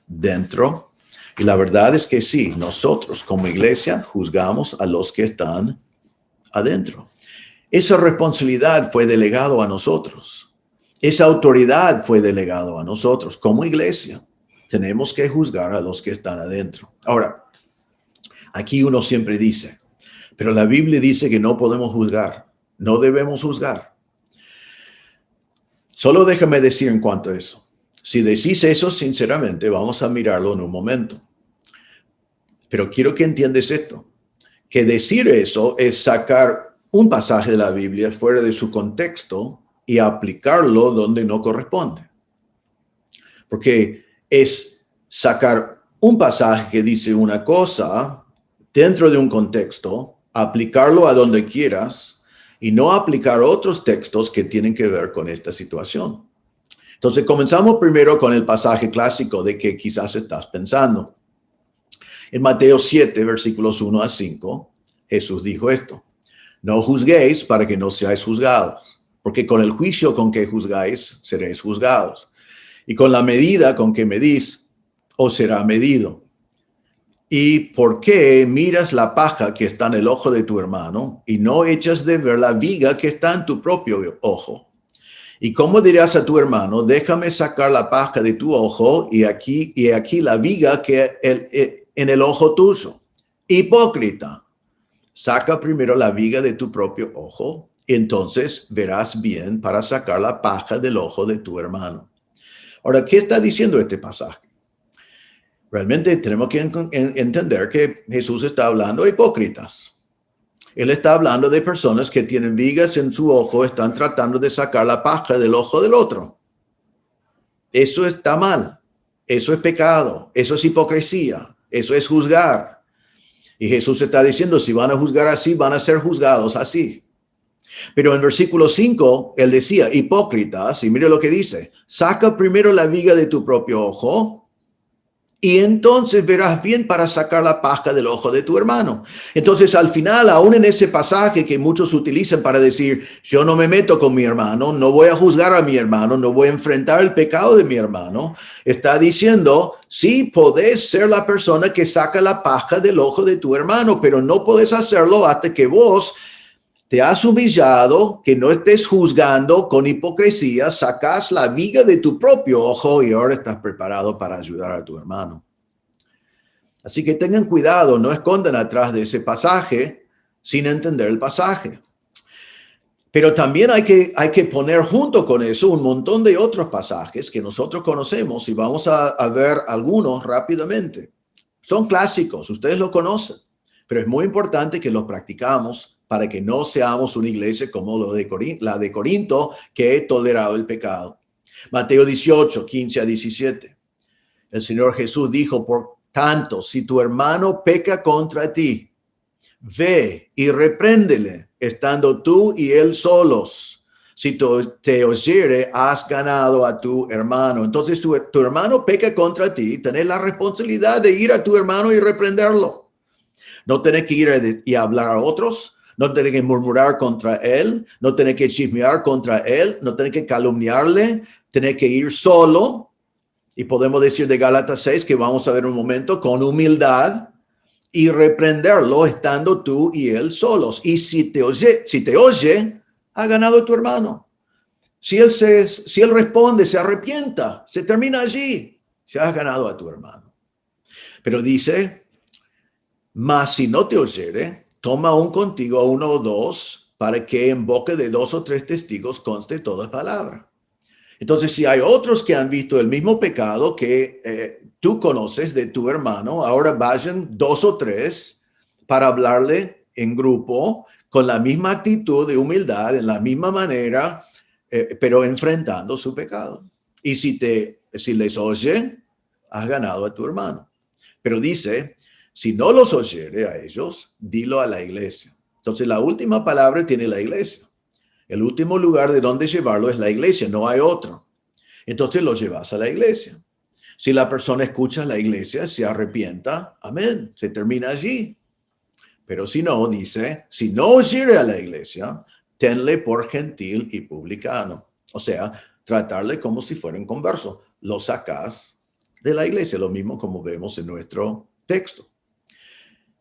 [SPEAKER 2] dentro. Y la verdad es que sí, nosotros como iglesia juzgamos a los que están adentro. Esa responsabilidad fue delegado a nosotros. Esa autoridad fue delegado a nosotros como iglesia. Tenemos que juzgar a los que están adentro. Ahora, aquí uno siempre dice, pero la Biblia dice que no podemos juzgar, no debemos juzgar. Solo déjame decir en cuanto a eso. Si decís eso sinceramente, vamos a mirarlo en un momento. Pero quiero que entiendas esto, que decir eso es sacar un pasaje de la Biblia fuera de su contexto y aplicarlo donde no corresponde. Porque es sacar un pasaje que dice una cosa dentro de un contexto, aplicarlo a donde quieras y no aplicar otros textos que tienen que ver con esta situación. Entonces, comenzamos primero con el pasaje clásico de que quizás estás pensando. En Mateo 7, versículos 1 a 5, Jesús dijo esto: no juzguéis para que no seáis juzgados, porque con el juicio con que juzgáis, seréis juzgados. Y con la medida con que medís, os será medido. ¿Y por qué miras la paja que está en el ojo de tu hermano y no echas de ver la viga que está en tu propio ojo? ¿Y cómo dirás a tu hermano, déjame sacar la paja de tu ojo y aquí la viga que en el ojo tuyo? Hipócrita, saca primero la viga de tu propio ojo, y entonces verás bien para sacar la paja del ojo de tu hermano. Ahora, ¿qué está diciendo este pasaje? Realmente tenemos que entender que Jesús está hablando de hipócritas. Él está hablando de personas que tienen vigas en su ojo, están tratando de sacar la paja del ojo del otro. Eso está mal, eso es pecado, eso es hipocresía, eso es juzgar. Y Jesús está diciendo, si van a juzgar así, van a ser juzgados así. Pero en versículo 5, él decía, hipócritas, y mire lo que dice, saca primero la viga de tu propio ojo, y entonces verás bien para sacar la paja del ojo de tu hermano. Entonces, al final, aún en ese pasaje que muchos utilizan para decir, yo no me meto con mi hermano, no voy a juzgar a mi hermano, no voy a enfrentar el pecado de mi hermano, está diciendo, sí, podés ser la persona que saca la paja del ojo de tu hermano, pero no podés hacerlo hasta que vos te has humillado, que no estés juzgando con hipocresía, sacas la viga de tu propio ojo y ahora estás preparado para ayudar a tu hermano. Así que tengan cuidado, no escondan atrás de ese pasaje sin entender el pasaje. Pero también hay que poner junto con eso un montón de otros pasajes que nosotros conocemos y vamos a ver algunos rápidamente. Son clásicos, ustedes lo conocen, pero es muy importante que los practicamos para que no seamos una iglesia como la de Corinto, que ha tolerado el pecado. Mateo 18, 15 a 17. El Señor Jesús dijo, por tanto, si tu hermano peca contra ti, ve y repréndele, estando tú y él solos. Si te oyere, has ganado a tu hermano. Entonces, tu hermano peca contra ti, tenés la responsabilidad de ir a tu hermano y reprenderlo. No tenés que ir y hablar a otros. No tenés que murmurar contra él, no tenés que chismear contra él, no tenés que calumniarle, tenés que ir solo. Y podemos decir de Gálatas 6, que vamos a ver un momento, con humildad y reprenderlo estando tú y él solos. Y si te oye, ha ganado tu hermano. Si él responde, se arrepienta, se termina allí, se has ganado a tu hermano. Pero dice, mas si no te oyere, toma aún contigo a uno o dos, para que en boca de 2 o 3 testigos conste toda palabra. Entonces, si hay otros que han visto el mismo pecado que tú conoces de tu hermano, ahora vayan 2 o 3 para hablarle en grupo, con la misma actitud de humildad, en la misma manera, pero enfrentando su pecado. Y si les oye, has ganado a tu hermano. Pero dice, si no los oyere a ellos, dilo a la iglesia. Entonces, la última palabra tiene la iglesia. El último lugar de donde llevarlo es la iglesia, no hay otro. Entonces, lo llevas a la iglesia. Si la persona escucha a la iglesia, se arrepienta, amén, se termina allí. Pero si no, dice, si no oyere a la iglesia, tenle por gentil y publicano. O sea, tratarle como si fuera un converso. Lo sacas de la iglesia, lo mismo como vemos en nuestro texto.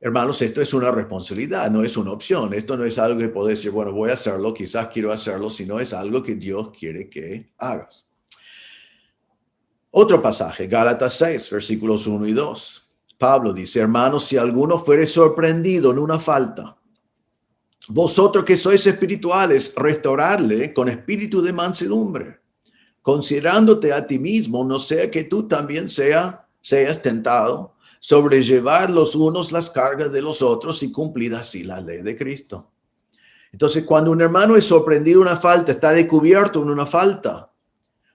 [SPEAKER 2] Hermanos, esto es una responsabilidad, no es una opción. Esto no es algo que puedes decir, bueno, voy a hacerlo, quizás quiero hacerlo, sino es algo que Dios quiere que hagas. Otro pasaje, Gálatas 6, versículos 1 y 2. Pablo dice, hermanos, si alguno fuere sorprendido en una falta, vosotros que sois espirituales, restauradle con espíritu de mansedumbre, considerándote a ti mismo, no sea que tú también seas tentado, sobrellevar los unos las cargas de los otros y cumplir así la ley de Cristo. Entonces, cuando un hermano es sorprendido en una falta, está descubierto en una falta,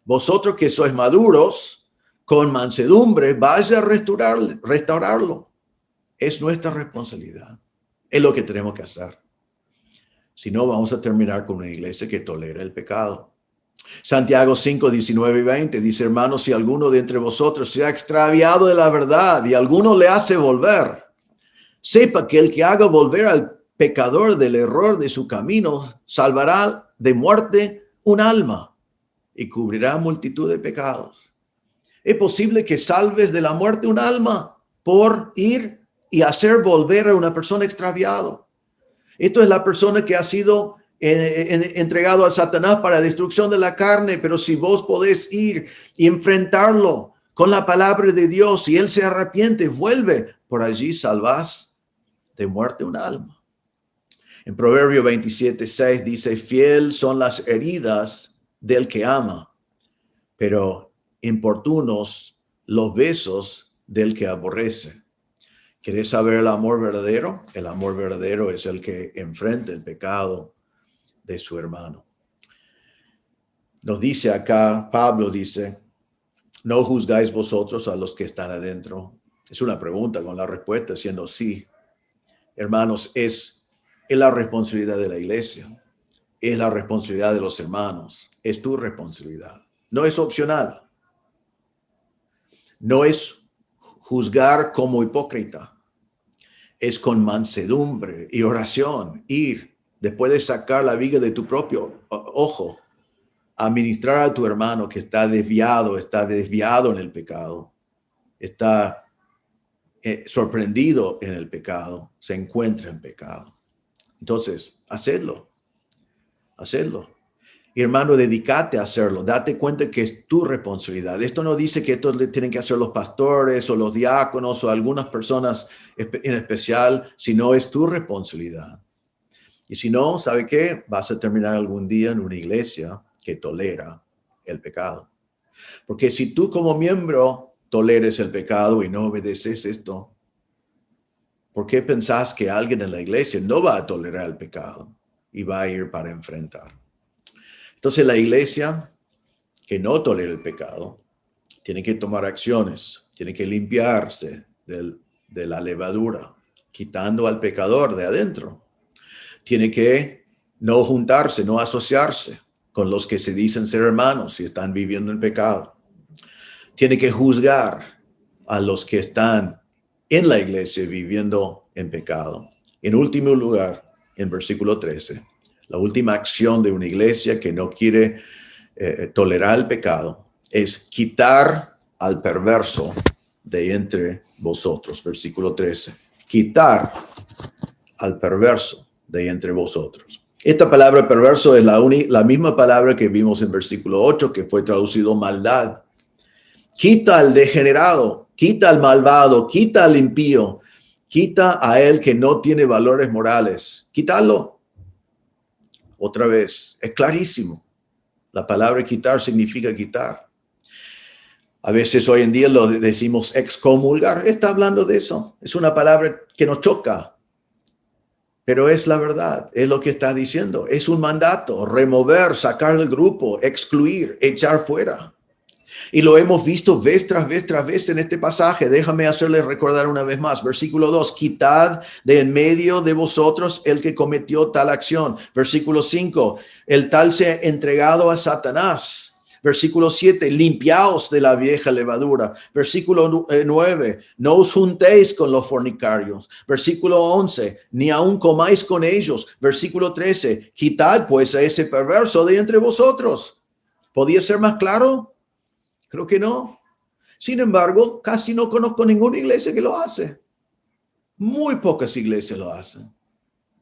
[SPEAKER 2] vosotros que sois maduros, con mansedumbre, vaya a restaurarlo. Es nuestra responsabilidad. Es lo que tenemos que hacer. Si no, vamos a terminar con una iglesia que tolera el pecado. Santiago 5, 19 y 20 dice, hermanos, si alguno de entre vosotros se ha extraviado de la verdad y alguno le hace volver, sepa que el que haga volver al pecador del error de su camino salvará de muerte un alma y cubrirá multitud de pecados. Es posible que salves de la muerte un alma por ir y hacer volver a una persona extraviada. Esto es la persona que ha sido entregado a Satanás para destrucción de la carne, pero si vos podés ir y enfrentarlo con la palabra de Dios y él se arrepiente, vuelve, por allí salvás de muerte un alma. En Proverbio 27:6 dice, fiel son las heridas del que ama, pero importunos los besos del que aborrece. ¿Querés saber el amor verdadero? El amor verdadero es el que enfrenta el pecado de su hermano. Nos dice acá, Pablo dice, no juzgáis vosotros a los que están adentro. Es una pregunta con la respuesta siendo sí. Hermanos, es la responsabilidad de la iglesia. Es la responsabilidad de los hermanos. Es tu responsabilidad. No es opcional. No es juzgar como hipócrita. Es con mansedumbre y oración ir, después de sacar la viga de tu propio ojo, a ministrar a tu hermano que está desviado en el pecado, está sorprendido en el pecado, se encuentra en pecado. Entonces, hacedlo. Y hermano, dedícate a hacerlo. Date cuenta que es tu responsabilidad. Esto no dice que esto le tienen que hacer los pastores o los diáconos o algunas personas en especial, sino es tu responsabilidad. Y si no, ¿sabe qué? Vas a terminar algún día en una iglesia que tolera el pecado. Porque si tú como miembro toleres el pecado y no obedeces esto, ¿por qué pensás que alguien en la iglesia no va a tolerar el pecado y va a ir para enfrentar? Entonces la iglesia que no tolera el pecado tiene que tomar acciones, tiene que limpiarse de la levadura, quitando al pecador de adentro. Tiene que no juntarse, no asociarse con los que se dicen ser hermanos y están viviendo en pecado. Tiene que juzgar a los que están en la iglesia viviendo en pecado. En último lugar, en versículo 13, la última acción de una iglesia que no quiere tolerar el pecado es quitar al perverso de entre vosotros. Versículo 13. Quitar al perverso de entre vosotros. Esta palabra perverso es la misma palabra que vimos en versículo 8, que fue traducido maldad. Quita al degenerado, quita al malvado, quita al impío, quita a él que no tiene valores morales. Quítalo. Otra vez, es clarísimo. La palabra quitar significa quitar. A veces hoy en día lo decimos excomulgar. Está hablando de eso. Es una palabra que nos choca. Pero es la verdad, es lo que está diciendo. Es un mandato, remover, sacar del grupo, excluir, echar fuera. Y lo hemos visto vez tras vez en este pasaje. Déjame hacerles recordar una vez más. Versículo 2, quitad de en medio de vosotros el que cometió tal acción. Versículo 5, el tal sea entregado a Satanás. Versículo 7, limpiaos de la vieja levadura. Versículo 9, no os juntéis con los fornicarios. Versículo 11, ni aun comáis con ellos. Versículo 13, quitad pues a ese perverso de entre vosotros. ¿Podía ser más claro? Creo que no. Sin embargo, casi no conozco ninguna iglesia que lo hace. Muy pocas iglesias lo hacen.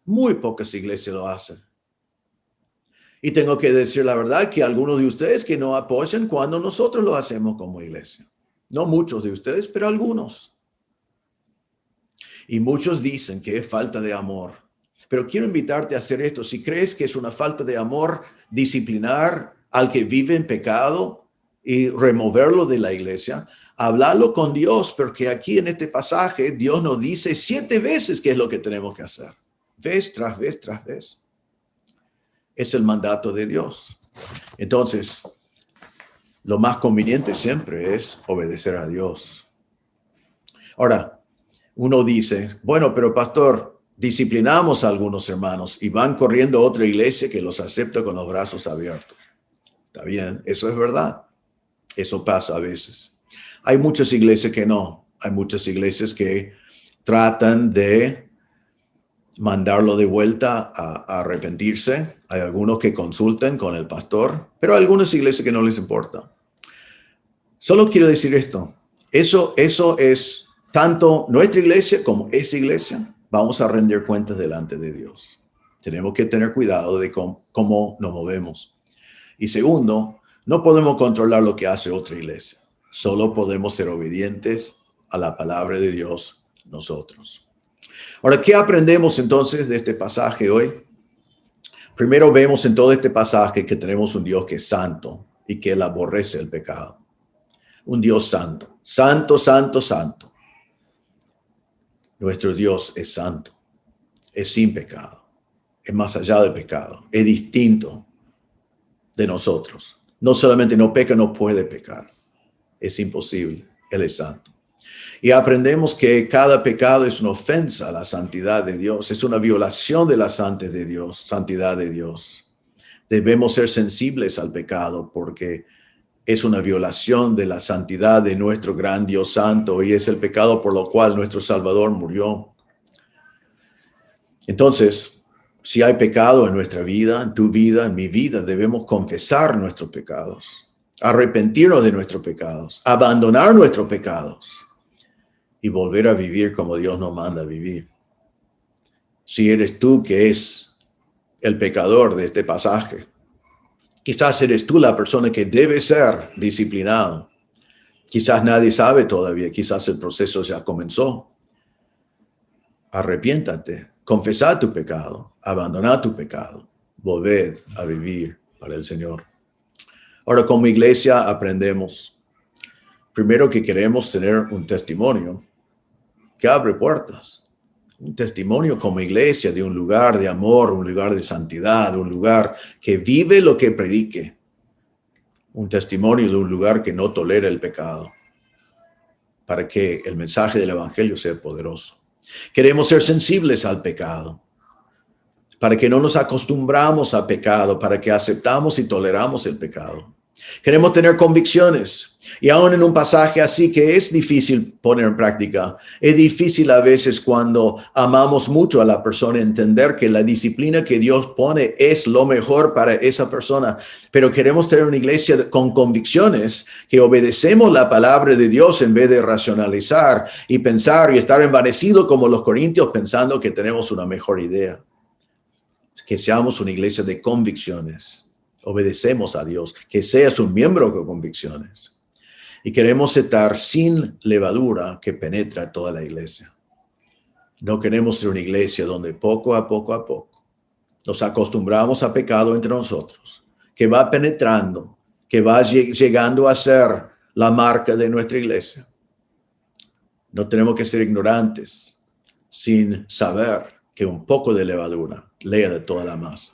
[SPEAKER 2] Muy pocas iglesias lo hacen. Y tengo que decir la verdad que algunos de ustedes que no apoyan cuando nosotros lo hacemos como iglesia. No muchos de ustedes, pero algunos. Y muchos dicen que es falta de amor. Pero quiero invitarte a hacer esto. Si crees que es una falta de amor disciplinar al que vive en pecado y removerlo de la iglesia, hablarlo con Dios, porque aquí en este pasaje Dios nos dice 7 veces qué es lo que tenemos que hacer. Vez tras vez tras vez. Es el mandato de Dios. Entonces, lo más conveniente siempre es obedecer a Dios. Ahora, uno dice, bueno, pero pastor, disciplinamos a algunos hermanos y van corriendo a otra iglesia que los acepta con los brazos abiertos. Está bien, eso es verdad. Eso pasa a veces. Hay muchas iglesias que no. Hay muchas iglesias que tratan de mandarlo de vuelta a arrepentirse. Hay algunos que consultan con el pastor, pero hay algunas iglesias que no les importa. Solo quiero decir esto. Eso es tanto nuestra iglesia como esa iglesia. Vamos a rendir cuentas delante de Dios. Tenemos que tener cuidado de cómo nos movemos. Y segundo, no podemos controlar lo que hace otra iglesia. Solo podemos ser obedientes a la palabra de Dios nosotros. Ahora, ¿qué aprendemos entonces de este pasaje hoy? Primero vemos en todo este pasaje que tenemos un Dios que es santo y que él aborrece el pecado. Un Dios santo. Santo, santo, santo. Nuestro Dios es santo. Es sin pecado. Es más allá del pecado. Es distinto de nosotros. No solamente no peca, no puede pecar. Es imposible. Él es santo. Y aprendemos que cada pecado es una ofensa a la santidad de Dios. Es una violación de la santidad de Dios. Debemos ser sensibles al pecado porque es una violación de la santidad de nuestro gran Dios santo y es el pecado por lo cual nuestro Salvador murió. Entonces, si hay pecado en nuestra vida, en tu vida, en mi vida, debemos confesar nuestros pecados, arrepentirnos de nuestros pecados, abandonar nuestros pecados y volver a vivir como Dios nos manda a vivir. Si eres tú que es el pecador de este pasaje, quizás eres tú la persona que debe ser disciplinado. Quizás nadie sabe todavía, quizás el proceso ya comenzó. Arrepiéntate, confesad tu pecado, abandonad tu pecado, volved a vivir para el Señor. Ahora, como iglesia aprendemos, primero que queremos tener un testimonio que abre puertas. Un testimonio como iglesia de un lugar de amor, un lugar de santidad, un lugar que vive lo que predique. Un testimonio de un lugar que no tolera el pecado para que el mensaje del evangelio sea poderoso. Queremos ser sensibles al pecado para que no nos acostumbramos al pecado, para que aceptamos y toleramos el pecado. Queremos tener convicciones. Y aún en un pasaje así que es difícil poner en práctica, es difícil a veces cuando amamos mucho a la persona entender que la disciplina que Dios pone es lo mejor para esa persona. Pero queremos tener una iglesia con convicciones, que obedecemos la palabra de Dios en vez de racionalizar y pensar y estar envanecido como los corintios pensando que tenemos una mejor idea. Que seamos una iglesia de convicciones. Obedecemos a Dios, que seas un miembro con convicciones. Y queremos estar sin levadura que penetra toda la iglesia. No queremos ser una iglesia donde poco a poco nos acostumbramos a pecado entre nosotros, que va penetrando, que va llegando a ser la marca de nuestra iglesia. No tenemos que ser ignorantes sin saber que un poco de levadura lea de toda la masa.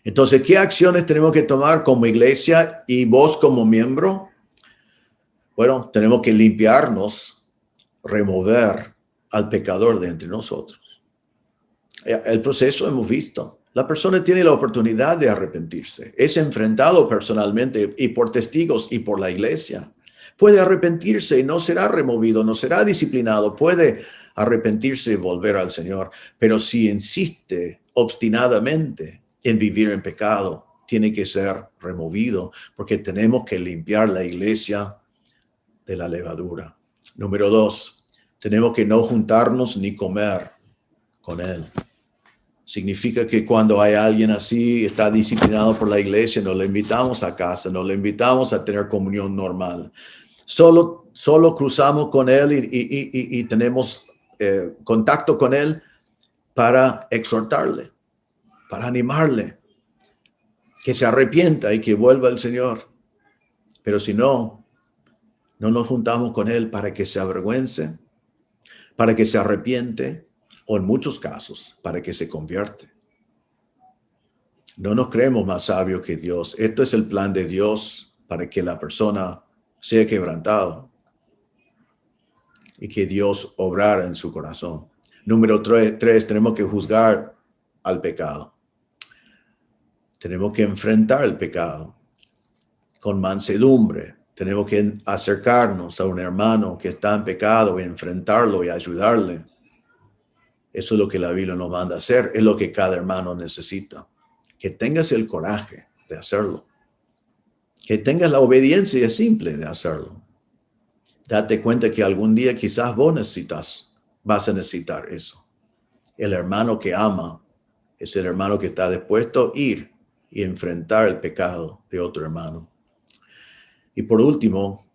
[SPEAKER 2] Entonces, ¿qué acciones tenemos que tomar como iglesia y vos como miembro? Bueno, tenemos que limpiarnos, remover al pecador de entre nosotros. El proceso hemos visto. La persona tiene la oportunidad de arrepentirse. Es enfrentado personalmente y por testigos y por la iglesia. Puede arrepentirse y no será removido, no será disciplinado. Puede arrepentirse y volver al Señor. Pero si insiste obstinadamente en vivir en pecado, tiene que ser removido porque tenemos que limpiar la iglesia de la levadura. Número 2, tenemos que no juntarnos ni comer con él. Significa que cuando hay alguien así, está disciplinado por la iglesia, no le invitamos a casa, no le invitamos a tener comunión normal. Solo cruzamos con él y tenemos contacto con él para exhortarle, para animarle. que se arrepienta y que vuelva al Señor. Pero si no, no nos juntamos con Él para que se avergüence, para que se arrepiente, o en muchos casos, para que se convierte. No nos creemos más sabios que Dios. Esto es el plan de Dios para que la persona sea quebrantado y que Dios obrara en su corazón. Número 3, tenemos que juzgar al pecado. Tenemos que enfrentar el pecado con mansedumbre. Tenemos que acercarnos a un hermano que está en pecado y enfrentarlo y ayudarle. Eso es lo que la Biblia nos manda a hacer. Es lo que cada hermano necesita. Que tengas el coraje de hacerlo. Que tengas la obediencia simple de hacerlo. Date cuenta que algún día quizás vas a necesitar eso. El hermano que ama es el hermano que está dispuesto a ir y enfrentar el pecado de otro hermano. Y por último,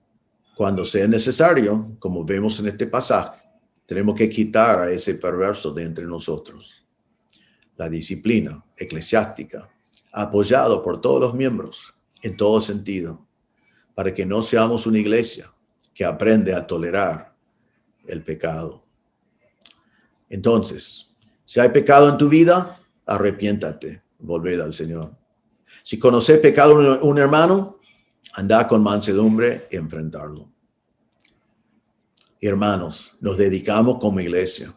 [SPEAKER 2] cuando sea necesario, como vemos en este pasaje, tenemos que quitar a ese perverso de entre nosotros. La disciplina eclesiástica, apoyado por todos los miembros en todo sentido, para que no seamos una iglesia que aprende a tolerar el pecado. Entonces, si hay pecado en tu vida, arrepiéntate, volved al Señor. Si conoces pecado en un hermano, anda con mansedumbre y enfrentarlo. Hermanos, nos dedicamos como iglesia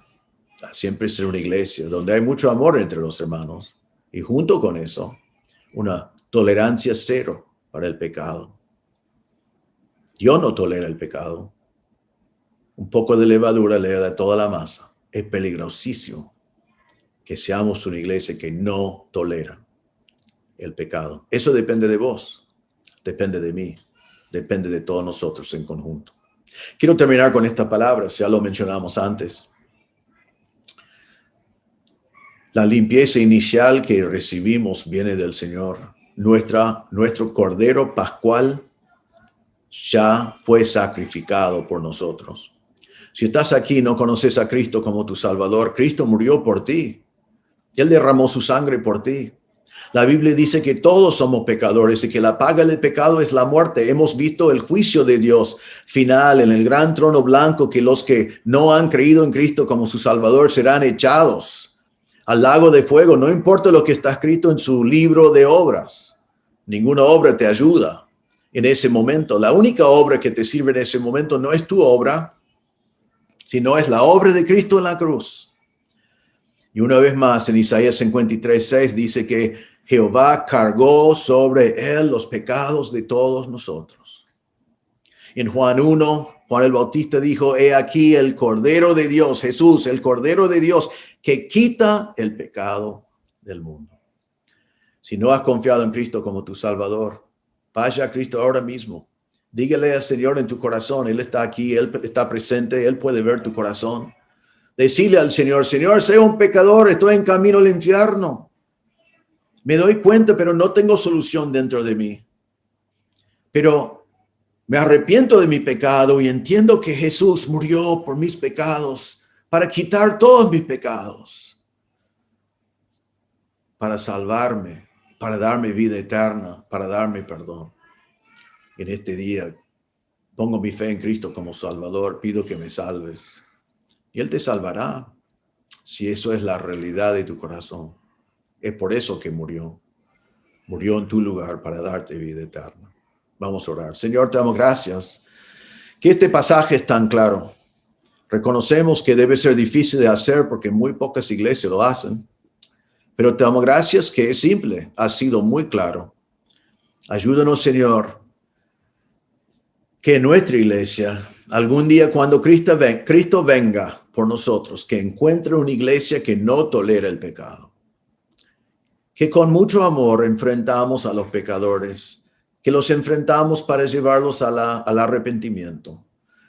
[SPEAKER 2] a siempre ser una iglesia donde hay mucho amor entre los hermanos y junto con eso, una tolerancia cero para el pecado. Dios no tolera el pecado. Un poco de levadura le da toda la masa. Es peligrosísimo que seamos una iglesia que no tolera el pecado. Eso depende de vos, depende de mí, depende de todos nosotros en conjunto. Quiero terminar con estas palabras, ya lo mencionamos antes. La limpieza inicial que recibimos viene del Señor. Nuestro Cordero Pascual ya fue sacrificado por nosotros. Si estás aquí y no conoces a Cristo como tu Salvador, Cristo murió por ti. Él derramó su sangre por ti. La Biblia dice que todos somos pecadores y que la paga del pecado es la muerte. Hemos visto el juicio de Dios final en el gran trono blanco, que los que no han creído en Cristo como su Salvador serán echados al lago de fuego. No importa lo que está escrito en su libro de obras. Ninguna obra te ayuda en ese momento. La única obra que te sirve en ese momento no es tu obra, sino es la obra de Cristo en la cruz. Y una vez más, en Isaías 53:6 dice que Jehová cargó sobre él los pecados de todos nosotros. En Juan 1, Juan el Bautista dijo, he aquí el Cordero de Dios, Jesús, el Cordero de Dios, que quita el pecado del mundo. Si no has confiado en Cristo como tu Salvador, vaya a Cristo ahora mismo. Dígale al Señor en tu corazón, Él está aquí, Él está presente, Él puede ver tu corazón. Decirle al Señor, Señor, soy un pecador, estoy en camino al infierno. Me doy cuenta, pero no tengo solución dentro de mí. Pero me arrepiento de mi pecado y entiendo que Jesús murió por mis pecados, para quitar todos mis pecados, para salvarme, para darme vida eterna, para darme perdón. En este día pongo mi fe en Cristo como Salvador, pido que me salves. Y Él te salvará si eso es la realidad de tu corazón. Es por eso que murió. Murió en tu lugar para darte vida eterna. Vamos a orar. Señor, te damos gracias que este pasaje es tan claro. Reconocemos que debe ser difícil de hacer porque muy pocas iglesias lo hacen. Pero te damos gracias que es simple, ha sido muy claro. Ayúdanos, Señor, que nuestra iglesia, algún día cuando Cristo venga por nosotros, que encuentre una iglesia que no tolera el pecado. Que con mucho amor enfrentamos a los pecadores, que los enfrentamos para llevarlos al arrepentimiento.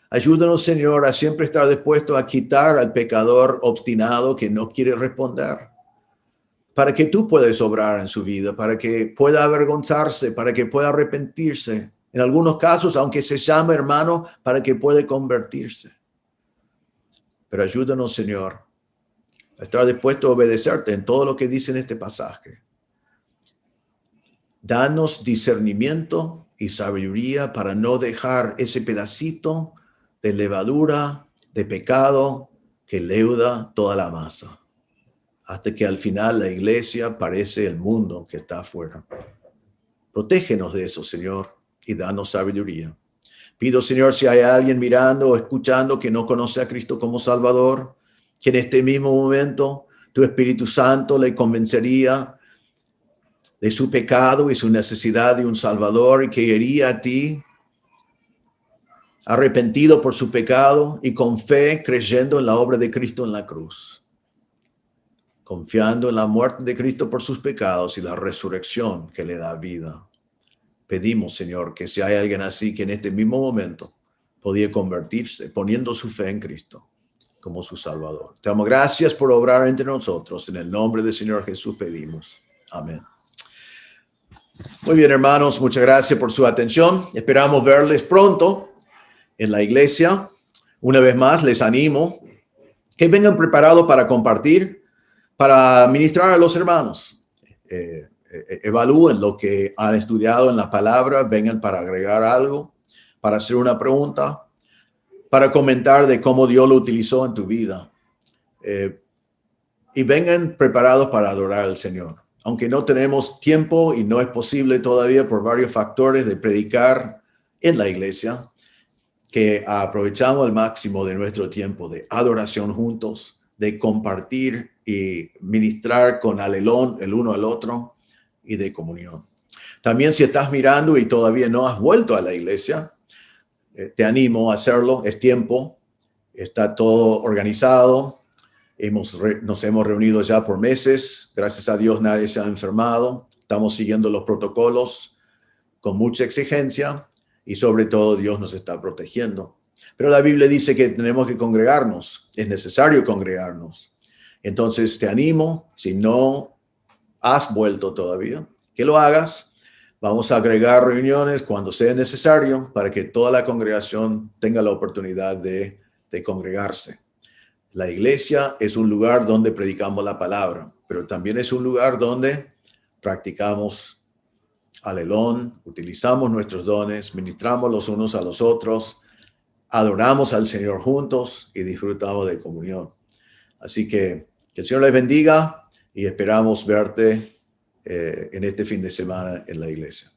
[SPEAKER 2] Ayúdanos, Señor, a siempre estar dispuesto a quitar al pecador obstinado que no quiere responder, para que tú puedas obrar en su vida, para que pueda avergonzarse, para que pueda arrepentirse. En algunos casos, aunque se llame hermano, para que pueda convertirse. Pero ayúdanos, Señor, a estar dispuesto a obedecerte en todo lo que dice en este pasaje. Danos discernimiento y sabiduría para no dejar ese pedacito de levadura, de pecado que leuda toda la masa, hasta que al final la iglesia parece el mundo que está afuera. Protégenos de eso, Señor, y danos sabiduría. Pido, Señor, si hay alguien mirando o escuchando que no conoce a Cristo como Salvador, que en este mismo momento tu Espíritu Santo le convencería de su pecado y su necesidad de un Salvador, y que iría a ti arrepentido por su pecado y con fe creyendo en la obra de Cristo en la cruz, confiando en la muerte de Cristo por sus pecados y la resurrección que le da vida. Pedimos, Señor, que si hay alguien así que en este mismo momento podía convertirse poniendo su fe en Cristo como su Salvador. Te damos gracias por obrar entre nosotros. En el nombre del Señor Jesús pedimos. Amén. Muy bien, hermanos, muchas gracias por su atención. Esperamos verles pronto en la iglesia. Una vez más, les animo que vengan preparados para compartir, para ministrar a los hermanos. Evalúen lo que han estudiado en la palabra, vengan para agregar algo, para hacer una pregunta, para comentar de cómo Dios lo utilizó en tu vida. Y vengan preparados para adorar al Señor. Aunque no tenemos tiempo y no es posible todavía por varios factores de predicar en la iglesia, que aprovechamos al máximo de nuestro tiempo de adoración juntos, de compartir y ministrar con alelón el uno al otro y de comunión. También si estás mirando y todavía no has vuelto a la iglesia, te animo a hacerlo, es tiempo, está todo organizado. Nos hemos reunido ya por meses. Gracias a Dios nadie se ha enfermado. Estamos siguiendo los protocolos con mucha exigencia y sobre todo Dios nos está protegiendo. Pero la Biblia dice que tenemos que congregarnos. Es necesario congregarnos. Entonces te animo, si no has vuelto todavía, que lo hagas. Vamos a agregar reuniones cuando sea necesario para que toda la congregación tenga la oportunidad de congregarse. La iglesia es un lugar donde predicamos la palabra, pero también es un lugar donde practicamos alelón, utilizamos nuestros dones, ministramos los unos a los otros, adoramos al Señor juntos y disfrutamos de comunión. Así que el Señor les bendiga y esperamos verte en este fin de semana en la iglesia.